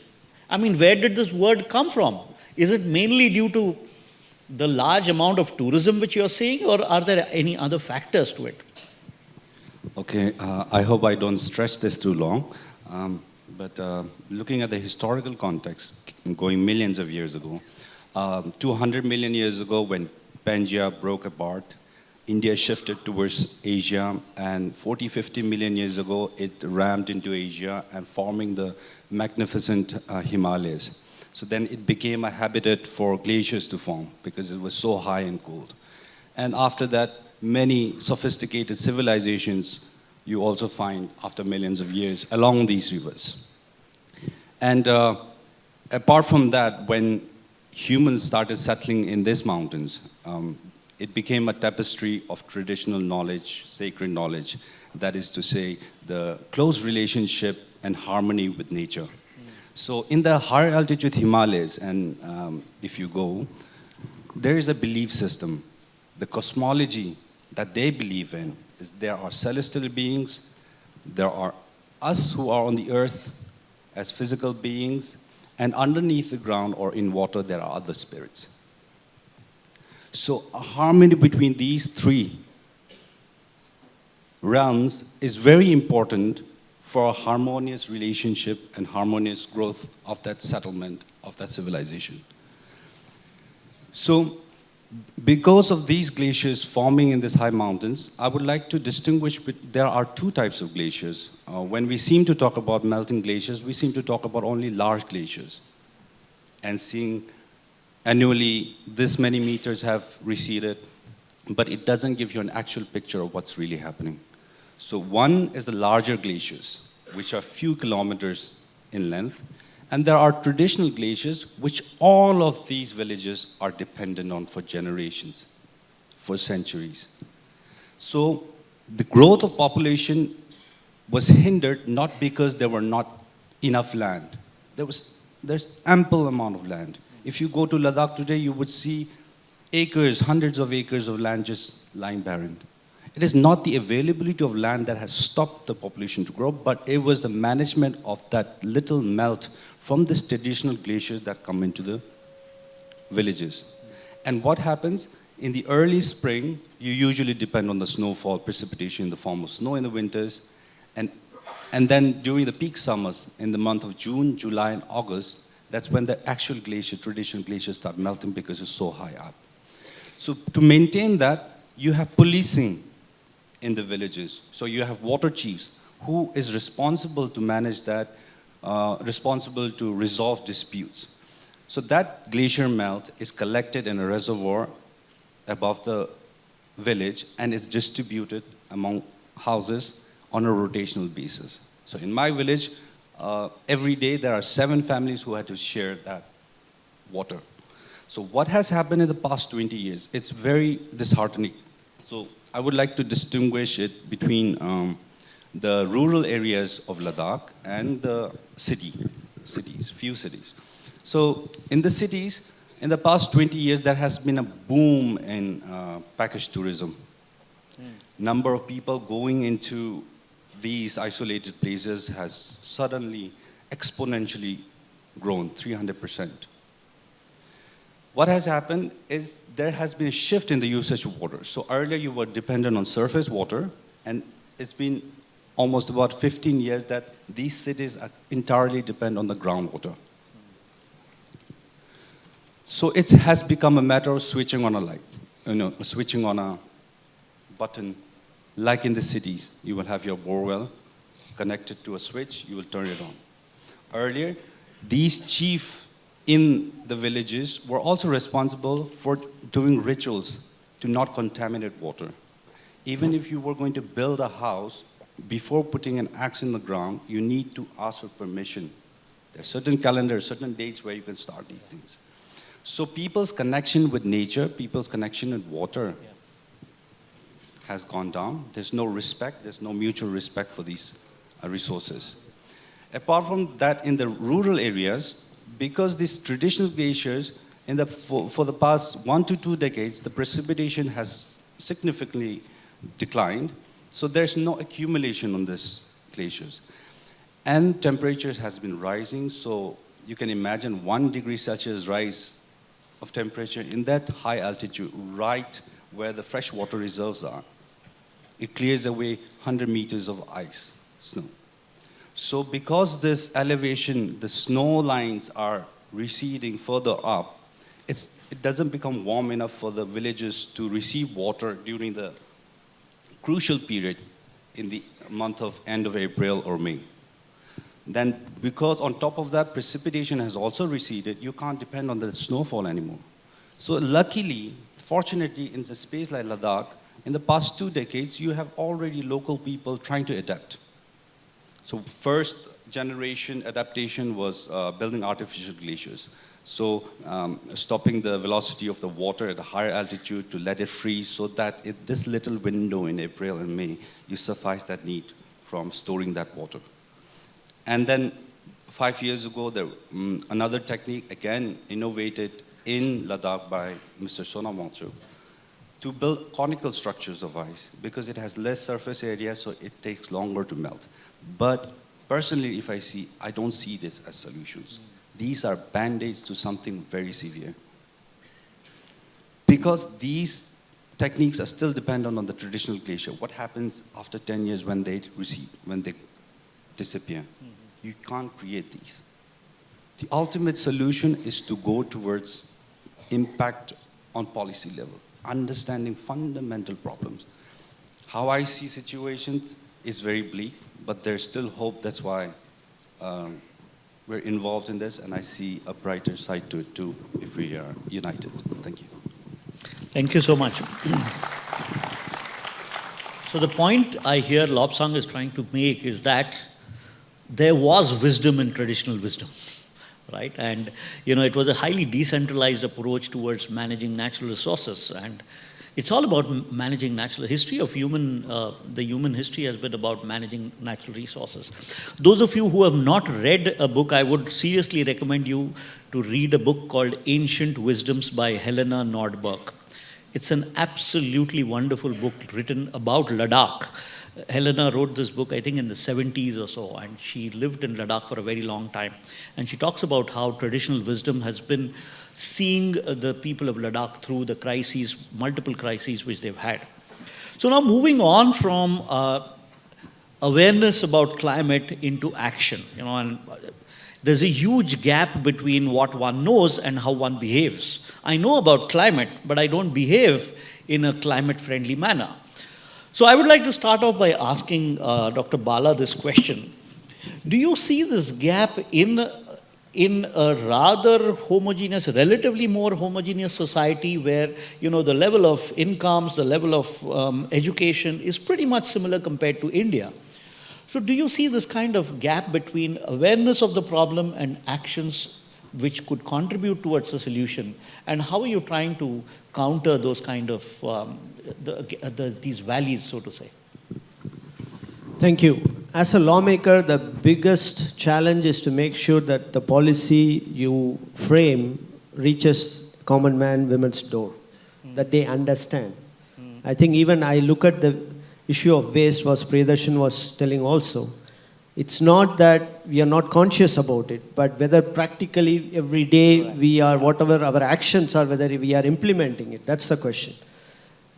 I mean, where did this word come from? Is it mainly due to the large amount of tourism which you're seeing, or are there any other factors to it? Okay, I hope I don't stretch this too long. But looking at the historical context, going millions of years ago, 200 million years ago when Pangea broke apart, India shifted towards Asia, and 40, 50 million years ago, it rammed into Asia and forming the magnificent Himalayas. So then it became a habitat for glaciers to form because it was so high and cold. And after that, many sophisticated civilizations you also find after millions of years along these rivers. And apart from that, when humans started settling in these mountains, it became a tapestry of traditional knowledge, sacred knowledge, that is to say, the close relationship and harmony with nature. So in the higher altitude Himalayas, and if you go, there is a belief system. The cosmology that they believe in is there are celestial beings, there are us who are on the earth as physical beings, and underneath the ground or in water there are other spirits. So a harmony between these three realms is very important for a harmonious relationship and harmonious growth of that settlement, of that civilization. So, because of these glaciers forming in these high mountains, I would like to distinguish, there are two types of glaciers. When we seem to talk about melting glaciers, we seem to talk about only large glaciers. And seeing annually this many meters have receded, but it doesn't give you an actual picture of what's really happening. So one is the larger glaciers, which are few kilometers in length. And there are traditional glaciers, which all of these villages are dependent on for generations, for centuries. So the growth of population was hindered not because there were not enough land. There's ample amount of land. If you go to Ladakh today, you would see acres, hundreds of acres of land just lying barren. It is not the availability of land that has stopped the population to grow, but it was the management of that little melt from these traditional glaciers that come into the villages. And what happens? In the early spring, you usually depend on the snowfall, precipitation in the form of snow in the winters, and then during the peak summers, in the month of June, July, and August, that's when the actual glacier, traditional glaciers start melting because it's so high up. So to maintain that, you have policing in the villages. So you have water chiefs who is responsible to manage that, responsible to resolve disputes. So that glacier melt is collected in a reservoir above the village and is distributed among houses on a rotational basis. So in my village, every day there are 7 families who had to share that water. So what has happened in the past 20 years? It's very disheartening. So I would like to distinguish it between the rural areas of Ladakh and the few cities. So in the cities, in the past 20 years, there has been a boom in package tourism. Number of people going into these isolated places has suddenly exponentially grown 300%. What has happened is there has been a shift in the usage of water. So earlier you were dependent on surface water, and it's been almost about 15 years that these cities are entirely depend on the groundwater. So it has become a matter of switching on a light, switching on a button. Like in the cities, you will have your borewell connected to a switch, you will turn it on. Earlier, these chiefs in the villages were also responsible for doing rituals to not contaminate water. Even if you were going to build a house, before putting an axe in the ground, you need to ask for permission. There are certain calendars, certain dates where you can start these things. So people's connection with nature, people's connection with water has gone down. There's no respect, there's no mutual respect for these resources. Apart from that, in the rural areas, because these traditional glaciers, for the past 1 to 2 decades, the precipitation has significantly declined, so there's no accumulation on these glaciers. And temperatures has been rising, so you can imagine 1 degree Celsius rise of temperature in that high altitude, right where the freshwater reserves are. It clears away 100 meters of ice, snow. So because this elevation, the snow lines are receding further up, it doesn't become warm enough for the villages to receive water during the crucial period in the month of end of April or May. Then because on top of that, precipitation has also receded, you can't depend on the snowfall anymore. So luckily, fortunately, in a space like Ladakh, in the past 2 decades, you have already local people trying to adapt. So first generation adaptation was building artificial glaciers. So stopping the velocity of the water at a higher altitude to let it freeze so that this little window in April and May, you suffice that need from storing that water. And then 5 years ago, another technique, again innovated in Ladakh by Mr. Sonam Wangtak, to build conical structures of ice because it has less surface area, so it takes longer to melt. But personally, I don't see this as solutions. These are band-aids to something very severe. Because these techniques are still dependent on the traditional glacier. What happens after 10 years when they recede, when they disappear? Mm-hmm. You can't create these. The ultimate solution is to go towards impact on policy level, understanding fundamental problems. How I see situations is very bleak, but there's still hope. That's why we're involved in this, and I see a brighter side to it too if we are united. Thank you. Thank you so much. So the point I hear Lobsang is trying to make is that there was wisdom in traditional wisdom, right? And it was a highly decentralized approach towards managing natural resources, and it's all about managing natural history of the human history has been about managing natural resources. Those of you who have not read a book, I would seriously recommend you to read a book called Ancient Wisdoms by Helena Nordberg. It's an absolutely wonderful book written about Ladakh. Helena wrote this book, I think, in the 70s or so, and she lived in Ladakh for a very long time. And she talks about how traditional wisdom has been seeing the people of Ladakh through the crises, multiple crises which they've had. So now moving on from awareness about climate into action, and there's a huge gap between what one knows and how one behaves. I know about climate, but I don't behave in a climate-friendly manner. So I would like to start off by asking Dr. Bala this question. Do you see this gap in a rather homogeneous, relatively more homogeneous society where, the level of incomes, the level of education is pretty much similar compared to India? So do you see this kind of gap between awareness of the problem and actions which could contribute towards the solution? And how are you trying to counter those kind of, these valleys, so to say? Thank you. As a lawmaker, the biggest challenge is to make sure that the policy you frame reaches common man, women's door, that they understand. I think even I look at the issue of waste, was Priyadarshan was telling also. It's not that we are not conscious about it, but whether practically every day we are, whatever our actions are, whether we are implementing it. That's the question.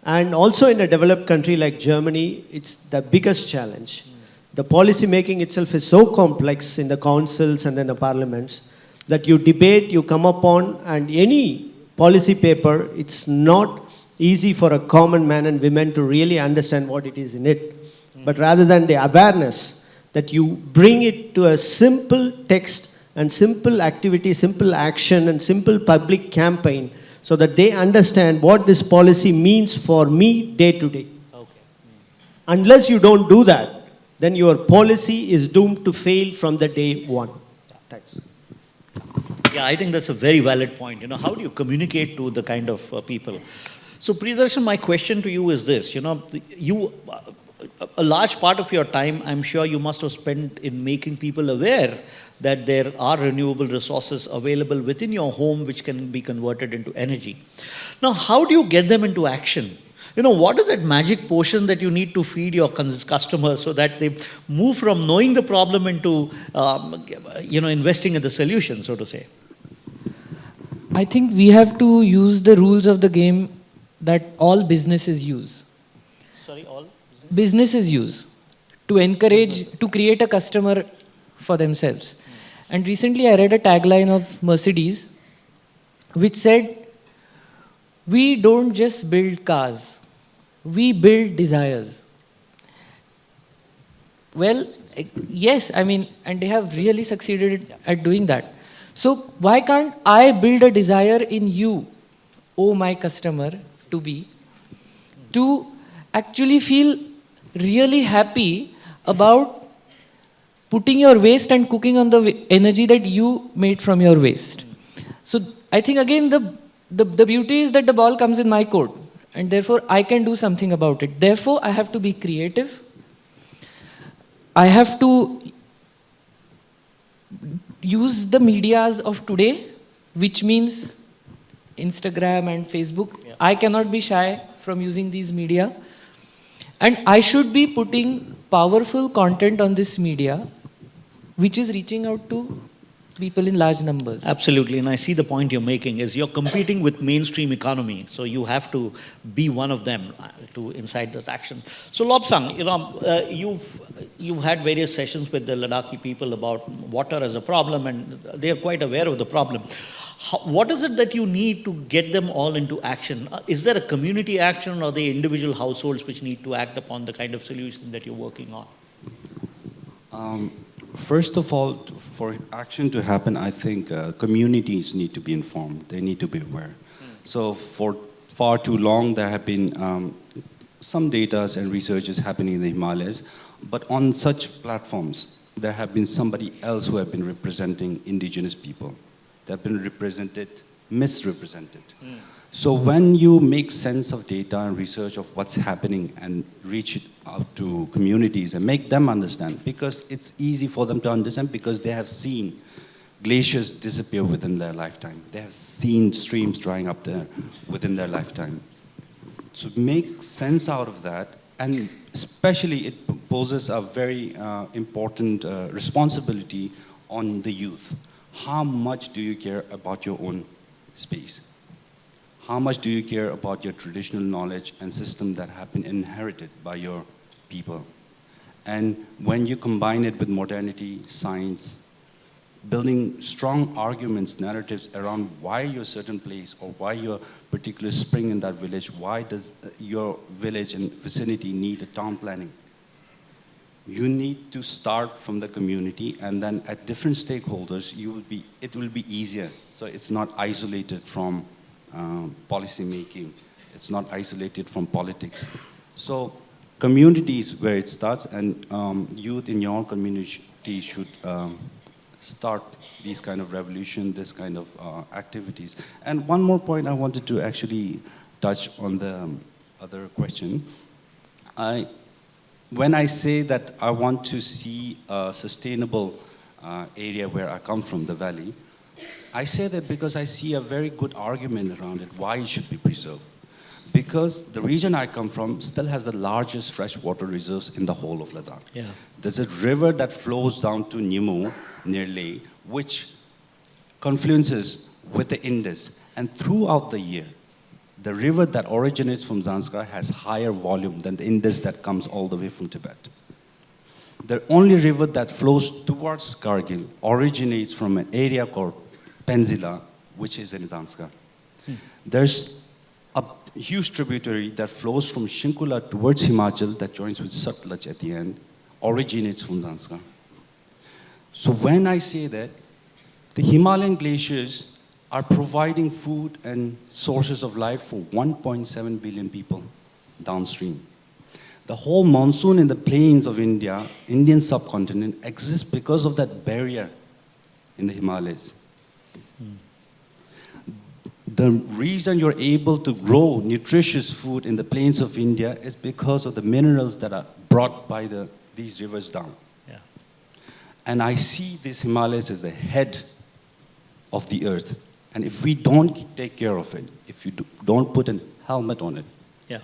And also in a developed country like Germany, it's the biggest challenge. The policy making itself is so complex in the councils and in the parliaments that you debate, you come upon, and any policy paper, it's not easy for a common man and women to really understand what it is in it. But rather than the awareness, that you bring it to a simple text and simple activity, simple action and simple public campaign so that they understand what this policy means for me day to day. Okay. Unless you don't do that, then your policy is doomed to fail from the day one. Thanks. Yeah, I think that's a very valid point. You know, how do you communicate to the kind of people? So, Priyadarshan, my question to you is this. You know, a large part of your time, I'm sure you must have spent in making people aware that there are renewable resources available within your home which can be converted into energy. Now, how do you get them into action? You know, what is that magic potion that you need to feed your customers so that they move from knowing the problem into, investing in the solution, so to say? I think we have to use the rules of the game that all businesses use. Sorry, all? Businesses use to encourage, to create a customer for themselves. And recently I read a tagline of Mercedes which said, "We don't just build cars, we build desires." Well, yes, I mean, and they have really succeeded at doing that. So why can't I build a desire in you, oh my customer, to be, to actually feel really happy about putting your waste and cooking on the energy that you made from your waste. So I think again the beauty is that the ball comes in my court and therefore I can do something about it. Therefore I have to be creative. I have to use the medias of today, which means Instagram and Facebook. Yeah. I cannot be shy from using these media. And I should be putting powerful content on this media, which is reaching out to people in large numbers. Absolutely, and I see the point you're making is you're competing with mainstream economy, so you have to be one of them to incite this action. So Lobsang, you've had various sessions with the Ladakhi people about water as a problem, and they're quite aware of the problem. What is it that you need to get them all into action? Is there a community action, or are they individual households which need to act upon the kind of solution that you're working on? First of all, for action to happen, I think communities need to be informed. They need to be aware. So for far too long, there have been some data and researches happening in the Himalayas, but on such platforms, there have been somebody else who have been representing indigenous people. They have been misrepresented. So when you make sense of data and research of what's happening and reach it out to communities and make them understand, because it's easy for them to understand because they have seen glaciers disappear within their lifetime. They have seen streams drying up there within their lifetime. So make sense out of that, and especially it poses a very important responsibility on the youth. How much do you care about your own space? How much do you care about your traditional knowledge and system that have been inherited by your people? And when you combine it with modernity, science, building strong arguments, narratives around why you're a certain place or why you're a particular spring in that village, why does your village and vicinity need a town planning? You need to start from the community, and then at different stakeholders, it will be easier. So it's not isolated from policy making. It's not isolated from politics. So community is where it starts, and youth in your community should start these kind of revolution, this kind of activities. And one more point I wanted to actually touch on the other question. When I say that I want to see a sustainable area where I come from, the valley, I say that because I see a very good argument around it, why it should be preserved. because the region I come from still has the largest freshwater reserves in the whole of Ladakh. Yeah. There's a river that flows down to Nimu near Leh, which confluences with the Indus. And throughout the year, the river that originates from Zanskar has higher volume than the Indus that comes all the way from Tibet. The only river that flows towards Kargil originates from an area called Penzila, which is in Zanskar. There's a huge tributary that flows from Shinkula towards Himachal that joins with Satluj at the end, originates from Zanskar. So when I say that, the Himalayan glaciers are providing food and sources of life for 1.7 billion people downstream. The whole monsoon in the plains of India, Indian subcontinent, exists because of that barrier in the Himalayas. The reason you're able to grow nutritious food in the plains of India is because of the minerals that are brought by these rivers down. Yeah. And I see these Himalayas as the head of the earth. And if we don't take care of it, if you don't put a helmet on it, Yeah.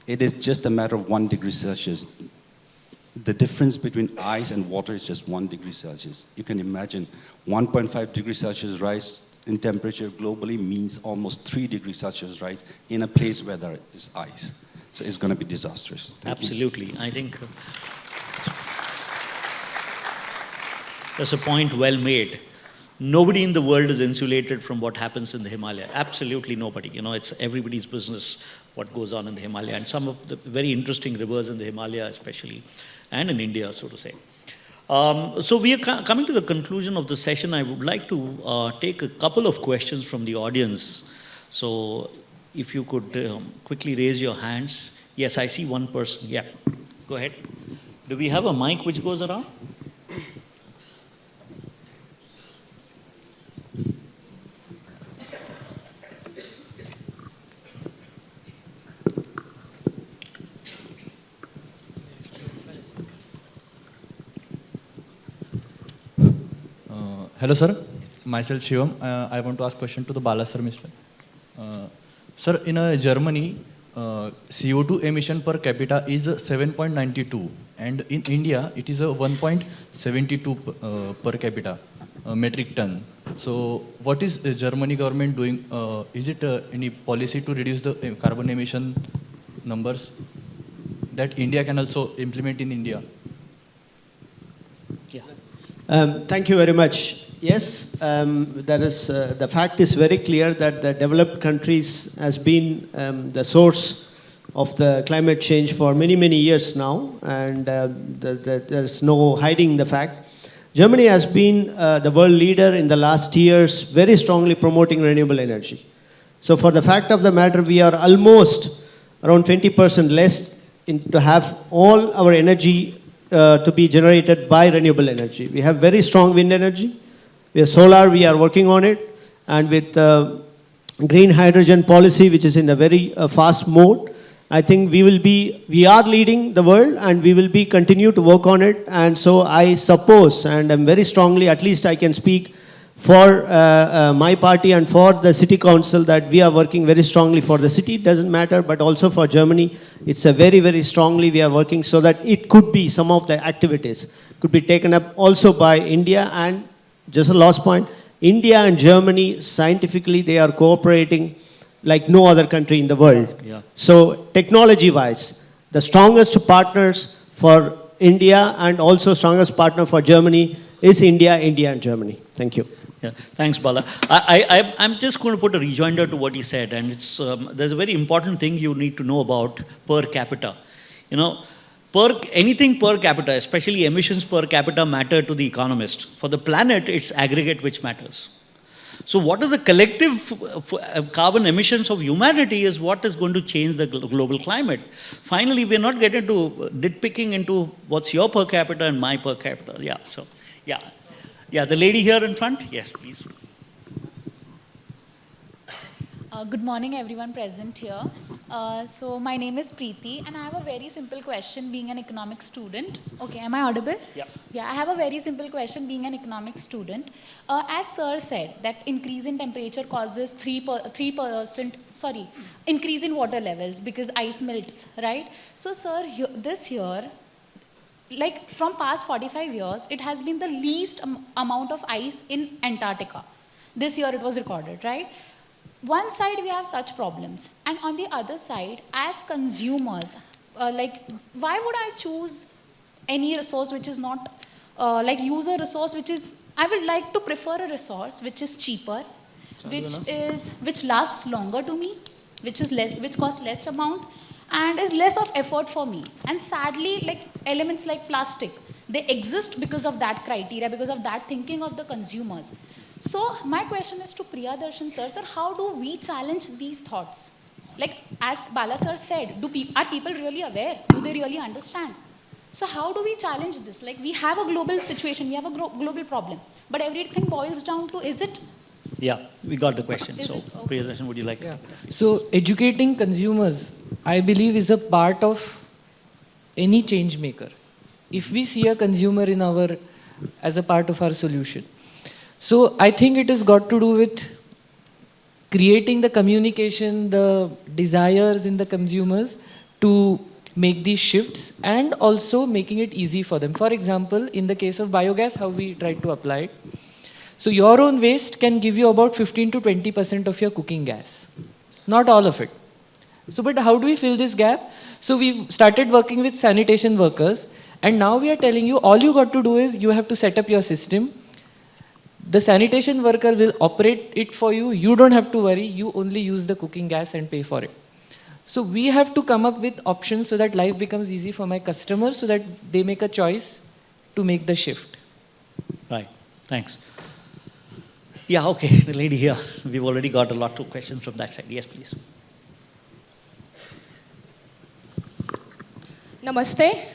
it is just a matter of 1 degree Celsius. The difference between ice and water is just 1 degree Celsius. You can imagine 1.5 degrees Celsius rise in temperature globally means almost 3 degrees Celsius rise in a place where there is ice. So it's going to be disastrous. Thank you. Absolutely. I think that's a point well made. Nobody in the world is insulated from what happens in the Himalaya. Absolutely nobody. You know, it's everybody's business what goes on in the Himalaya. And some of the very interesting rivers in the Himalaya especially, and in India, so to say. So we are coming to the conclusion of the session. I would like to take a couple of questions from the audience. So if you could quickly raise your hands. Yes, I see one person. Yeah, go ahead. Do we have a mic which goes around? Hello, sir. Myself, Shivam. I want to ask a question to the Bala sir, Mr. Sir, in Germany, CO2 emission per capita is 7.92, and in India, it is 1.72 per capita metric ton. So, what is Germany government doing? Is it any policy to reduce the carbon emission numbers that India can also implement in India? Yeah. Thank you very much. Yes, the fact is very clear that the developed countries has been the source of the climate change for many, many years now, and there's no hiding the fact. Germany has been the world leader in the last years, very strongly promoting renewable energy. So for the fact of the matter, we are almost around 20% less to have all our energy to be generated by renewable energy. We have very strong wind energy. We have solar, we are working on it. And with green hydrogen policy, which is in a very fast mode, I think we are leading the world, and we will continue to work on it. And so I suppose, and I'm very strongly, at least I can speak for my party and for the city council, that we are working very strongly for the city. It doesn't matter, but also for Germany. It's a very, very strongly we are working so that it could be some of the activities could be taken up also by India. And just a last point, India and Germany, scientifically, they are cooperating like no other country in the world. Yeah. So technology-wise, the strongest partners for India and also strongest partner for Germany is India, India and Germany. Thank you. Yeah, thanks, Bala. I'm just going to put a rejoinder to what he said, and it's there's a very important thing you need to know about per capita. You know, anything per capita, especially emissions per capita, matter to the economist. For the planet, it's aggregate which matters. So what is the collective carbon emissions of humanity is what is going to change the global climate. Finally, we're not getting to nitpicking into what's your per capita and my per capita. Yeah, so, yeah. Yeah, the lady here in front. Yes, please. Good morning, everyone present here. So my name is Preeti, and I have a very simple question being an economics student. Okay, am I audible? Yeah. Yeah, I have a very simple question being an economics student. As sir said, that increase in temperature causes 3%, increase in water levels because ice melts, right? So sir, this year, like from past 45 years, it has been the least amount of ice in Antarctica. This year it was recorded, right? One side we have such problems, and on the other side, as consumers, like why would I choose any resource which is not, use a resource which is, I would like to prefer a resource which is cheaper, which lasts longer to me, which costs less amount, and is less of effort for me. And sadly, like elements like plastic, they exist because of that criteria, because of that thinking of the consumers. So my question is to Priyadarshan sir, how do we challenge these thoughts? Like as Bala sir said, are people really aware? Do they really understand? So how do we challenge this? Like we have a global situation, we have a global problem, but everything boils down to, is it? Yeah, we got the question. So Okay. Priyadarshan, would you like to? So educating consumers, I believe, is a part of any change maker. If we see a consumer as a part of our solution. So I think it has got to do with creating the communication, the desires in the consumers to make these shifts, and also making it easy for them. For example, in the case of biogas, how we try to apply it. So your own waste can give you about 15 to 20% of your cooking gas. Not all of it. So, but how do we fill this gap? So we started working with sanitation workers, and now we are telling you, all you got to do is you have to set up your system. The sanitation worker will operate it for you. You don't have to worry. You only use the cooking gas and pay for it. So we have to come up with options so that life becomes easy for my customers, so that they make a choice to make the shift. Right. Thanks. Yeah, okay. The lady here. We've already got a lot of questions from that side. Yes, please. Namaste.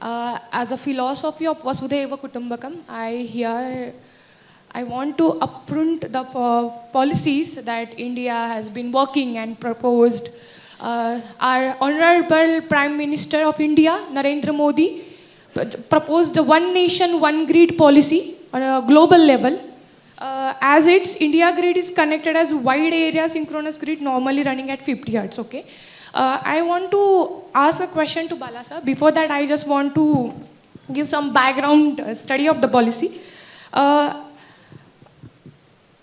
As a philosophy of Vasudhaiva Kutumbakam, I want to uproot the policies that India has been working and proposed. Our Honorable Prime Minister of India, Narendra Modi, proposed the one nation, one grid policy on a global level. As its India grid is connected as wide area synchronous grid, normally running at 50 Hz, okay? I want to ask a question to Bala sir. Before that, I just want to give some background study of the policy.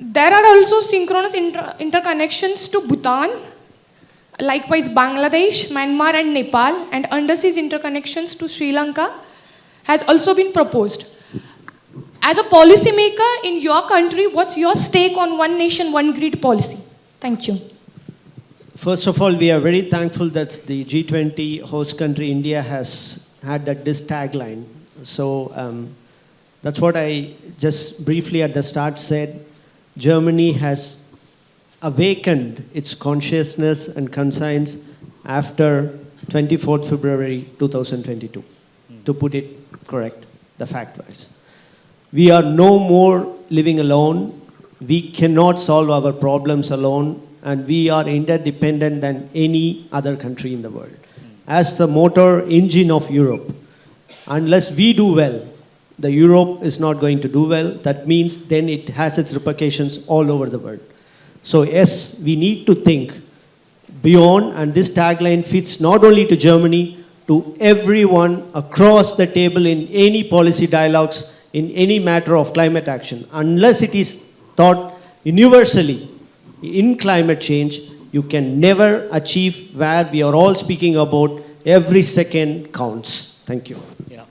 There are also synchronous interconnections to Bhutan, likewise Bangladesh, Myanmar and Nepal, and underseas interconnections to Sri Lanka has also been proposed. As a policy maker in your country, what's your stake on one nation, one grid policy? Thank you. First of all, we are very thankful that the G20 host country, India, has had this tagline. So that's what I just briefly at the start said. Germany has awakened its consciousness and conscience after 24th February 2022, to put it correct, the fact-wise. We are no more living alone. We cannot solve our problems alone, and we are interdependent than any other country in the world. As the motor engine of Europe, unless we do well, the Europe is not going to do well. That means then it has its repercussions all over the world. So yes, we need to think beyond, and this tagline fits not only to Germany, to everyone across the table in any policy dialogues, in any matter of climate action. Unless it is thought universally in climate change, you can never achieve where we are all speaking about every second counts. Thank you. Yeah,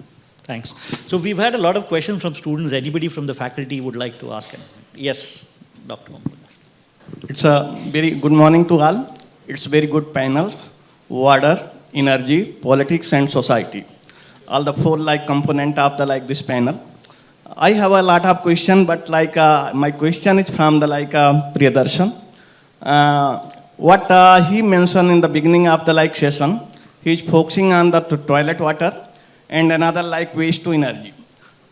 thanks. So we've had a lot of questions from students. Anybody from the faculty would like to ask? Yes, Dr. Mohammed. It's a very good morning to all. It's very good panels, water, energy, politics and society. All the four component of this panel. I have a lot of questions, but my question is from the Priyadarshan. What he mentioned in the beginning of the session, he is focusing on the toilet water and another waste to energy.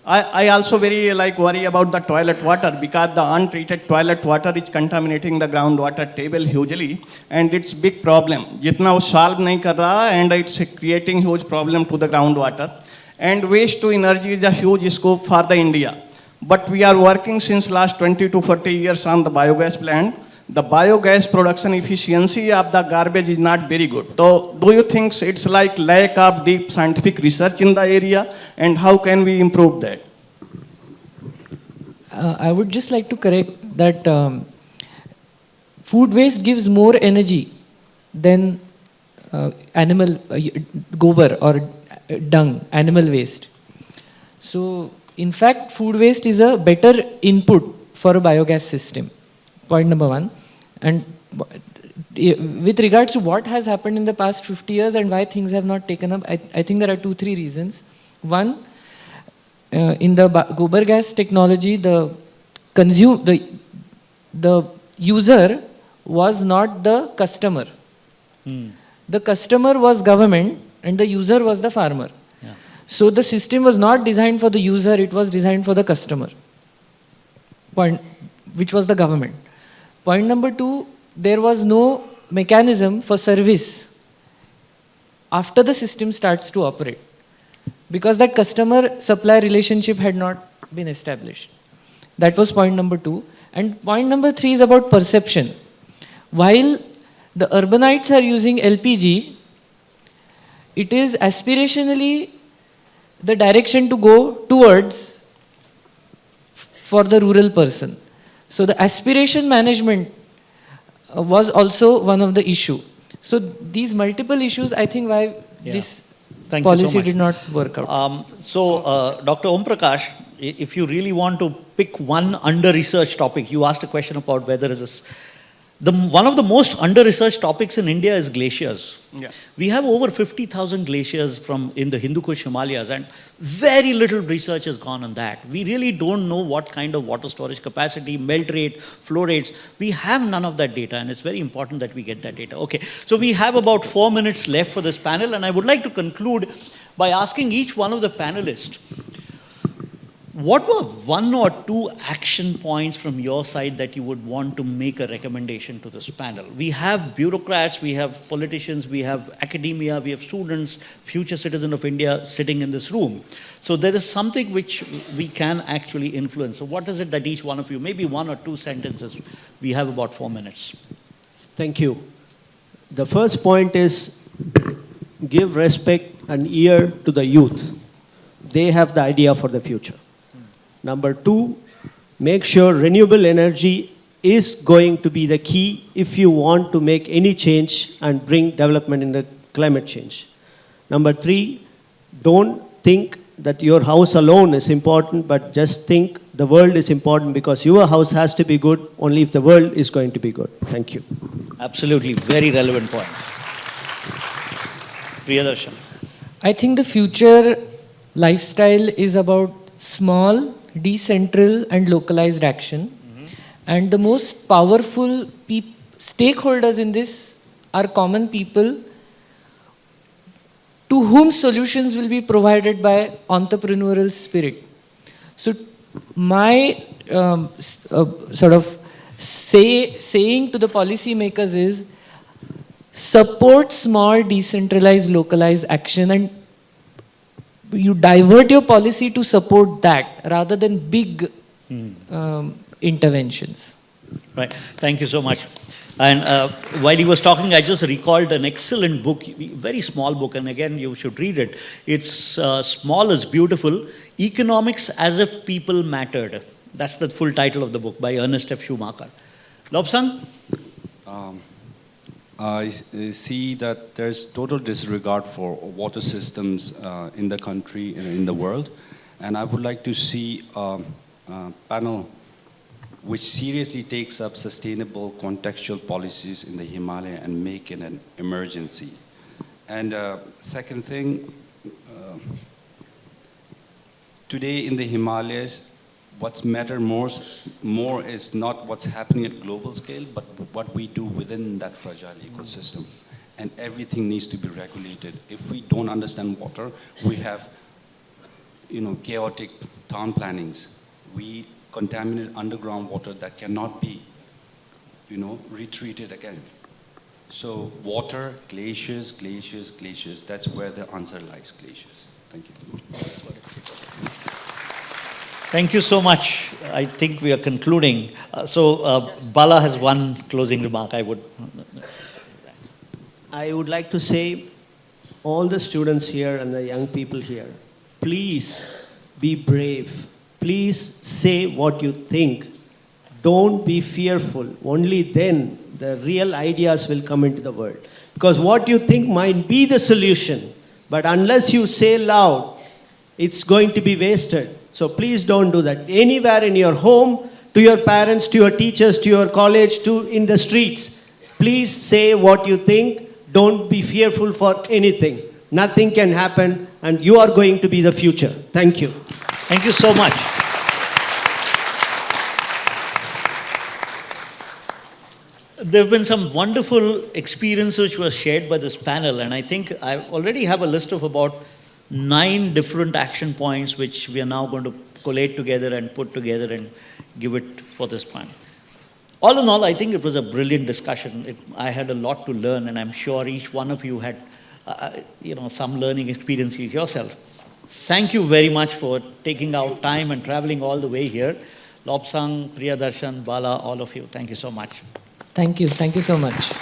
I also very worry about the toilet water because the untreated toilet water is contaminating the groundwater table hugely, and it's big problem. Jitna wo solve nahi kar raha, and it's creating huge problem to the groundwater. And waste to energy is a huge scope for the India. But we are working since last 20 to 40 years on the biogas plant. The biogas production efficiency of the garbage is not very good. So do you think it's like lack of deep scientific research in the area, and how can we improve that? I would just like to correct that food waste gives more energy than animal gobar or dung, animal waste. So in fact, food waste is a better input for a biogas system. Point number one. And with regards to what has happened in the past 50 years and why things have not taken up, I think there are 2-3 reasons. One, in the gobar gas technology, the user was not the customer. The customer was government and the user was the farmer. Yeah. So the system was not designed for the user, it was designed for the customer, which was the government. Point number two, there was no mechanism for service after the system starts to operate, because that customer-supply relationship had not been established. That was point number two. And point number three is about perception. While the urbanites are using LPG, it is aspirationally the direction to go towards for the rural person. So the aspiration management was also one of the issue. So these multiple issues, I think, why this policy did not work out. Dr. Om Prakash, if you really want to pick one under-researched topic, you asked a question about whether it is one of the most under-researched topics in India is glaciers. Yeah. We have over 50,000 glaciers in the Hindu Kush Himalayas, and very little research has gone on that. We really don't know what kind of water storage capacity, melt rate, flow rates. We have none of that data, and it's very important that we get that data. Okay, so we have about 4 minutes left for this panel, and I would like to conclude by asking each one of the panelists, what were 1 or 2 action points from your side that you would want to make a recommendation to this panel? We have bureaucrats, we have politicians, we have academia, we have students, future citizens of India sitting in this room. So there is something which we can actually influence. So what is it that each one of you, maybe 1 or 2 sentences, we have about 4 minutes. Thank you. The first point is give respect and ear to the youth. They have the idea for the future. Number 2, make sure renewable energy is going to be the key if you want to make any change and bring development in the climate change. Number 3, don't think that your house alone is important, but just think the world is important, because your house has to be good only if the world is going to be good. Thank you. Absolutely, very relevant point. Priyadarshan. I think the future lifestyle is about small, decentral and localized action. And the most powerful stakeholders in this are common people to whom solutions will be provided by entrepreneurial spirit. So my sort of saying to the policymakers is support small, decentralized, localized action, and you divert your policy to support that rather than big interventions. Right. Thank you so much. And while he was talking, I just recalled an excellent book, very small book, and again, you should read it. It's Small is Beautiful, Economics as If People Mattered. That's the full title of the book by Ernest F. Schumacher. Lobsang? I see that there's total disregard for water systems in the country and in the world. And I would like to see a panel which seriously takes up sustainable contextual policies in the Himalaya and make it an emergency. And second thing, today in the Himalayas, what's matter more is not what's happening at global scale, but what we do within that fragile ecosystem. And everything needs to be regulated. If we don't understand water, we have chaotic town plannings. We contaminate underground water that cannot be, retreated again. So water, glaciers, glaciers, glaciers, that's where the answer lies, glaciers. Thank you. Thank you so much. I think we are concluding. Bala has one closing remark I would like to say, all the students here and the young people here, please be brave. Please say what you think. Don't be fearful. Only then the real ideas will come into the world. Because what you think might be the solution, but unless you say loud, it's going to be wasted. So please don't do that. Anywhere in your home, to your parents, to your teachers, to your college, in the streets, please say what you think. Don't be fearful for anything. Nothing can happen, and you are going to be the future. Thank you. Thank you so much. There have been some wonderful experiences which were shared by this panel, and I think I already have a list of about 9 different action points which we are now going to collate together and put together and give it for this panel. All in all, I think it was a brilliant discussion. I had a lot to learn, and I'm sure each one of you had some learning experiences yourself. Thank you very much for taking out time and traveling all the way here. Lobsang, Priyadarshan, Bala, all of you, thank you so much. Thank you. Thank you so much.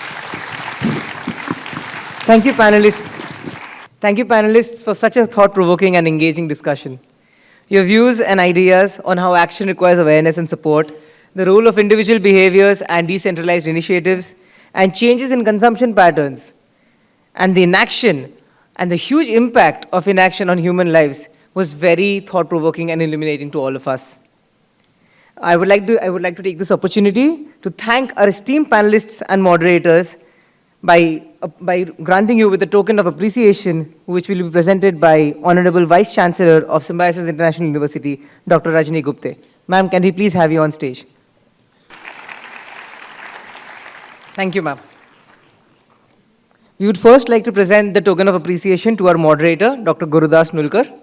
Thank you, panelists. Thank you, panelists, for such a thought-provoking and engaging discussion. Your views and ideas on how action requires awareness and support, the role of individual behaviors and decentralized initiatives, and changes in consumption patterns, and the inaction and the huge impact of inaction on human lives was very thought-provoking and illuminating to all of us. I would like to take this opportunity to thank our esteemed panelists and moderators by granting you with a token of appreciation, which will be presented by Honorable Vice Chancellor of Symbiosis International University, Dr. Rajni Gupte. Ma'am, can we please have you on stage? Thank you, ma'am. We would first like to present the token of appreciation to our moderator, Dr. Gurudas Nulkar.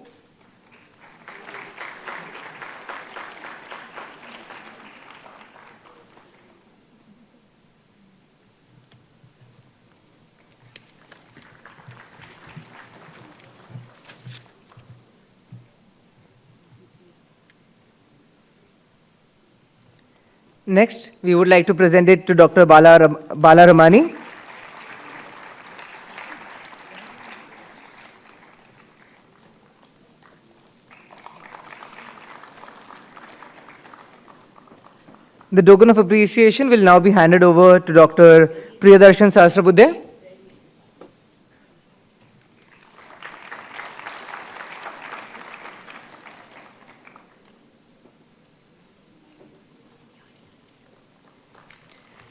Next, we would like to present it to Dr. Bala Ramani. The token of appreciation will now be handed over to Dr. Priyadarshan Sahasrabudhe.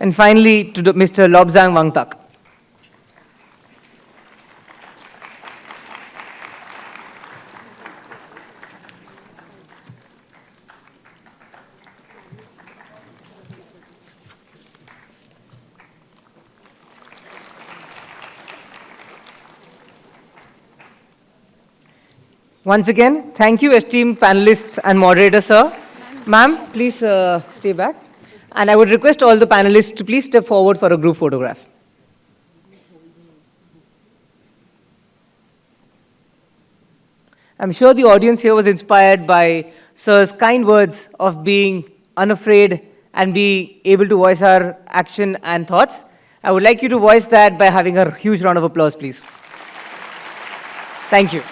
And finally, to Mr. Lobsang Wangtak. Once again, thank you, esteemed panelists and moderator, sir. Ma'am, please stay back. And I would request all the panelists to please step forward for a group photograph. I'm sure the audience here was inspired by sir's kind words of being unafraid and be able to voice our action and thoughts. I would like you to voice that by having a huge round of applause, please. Thank you.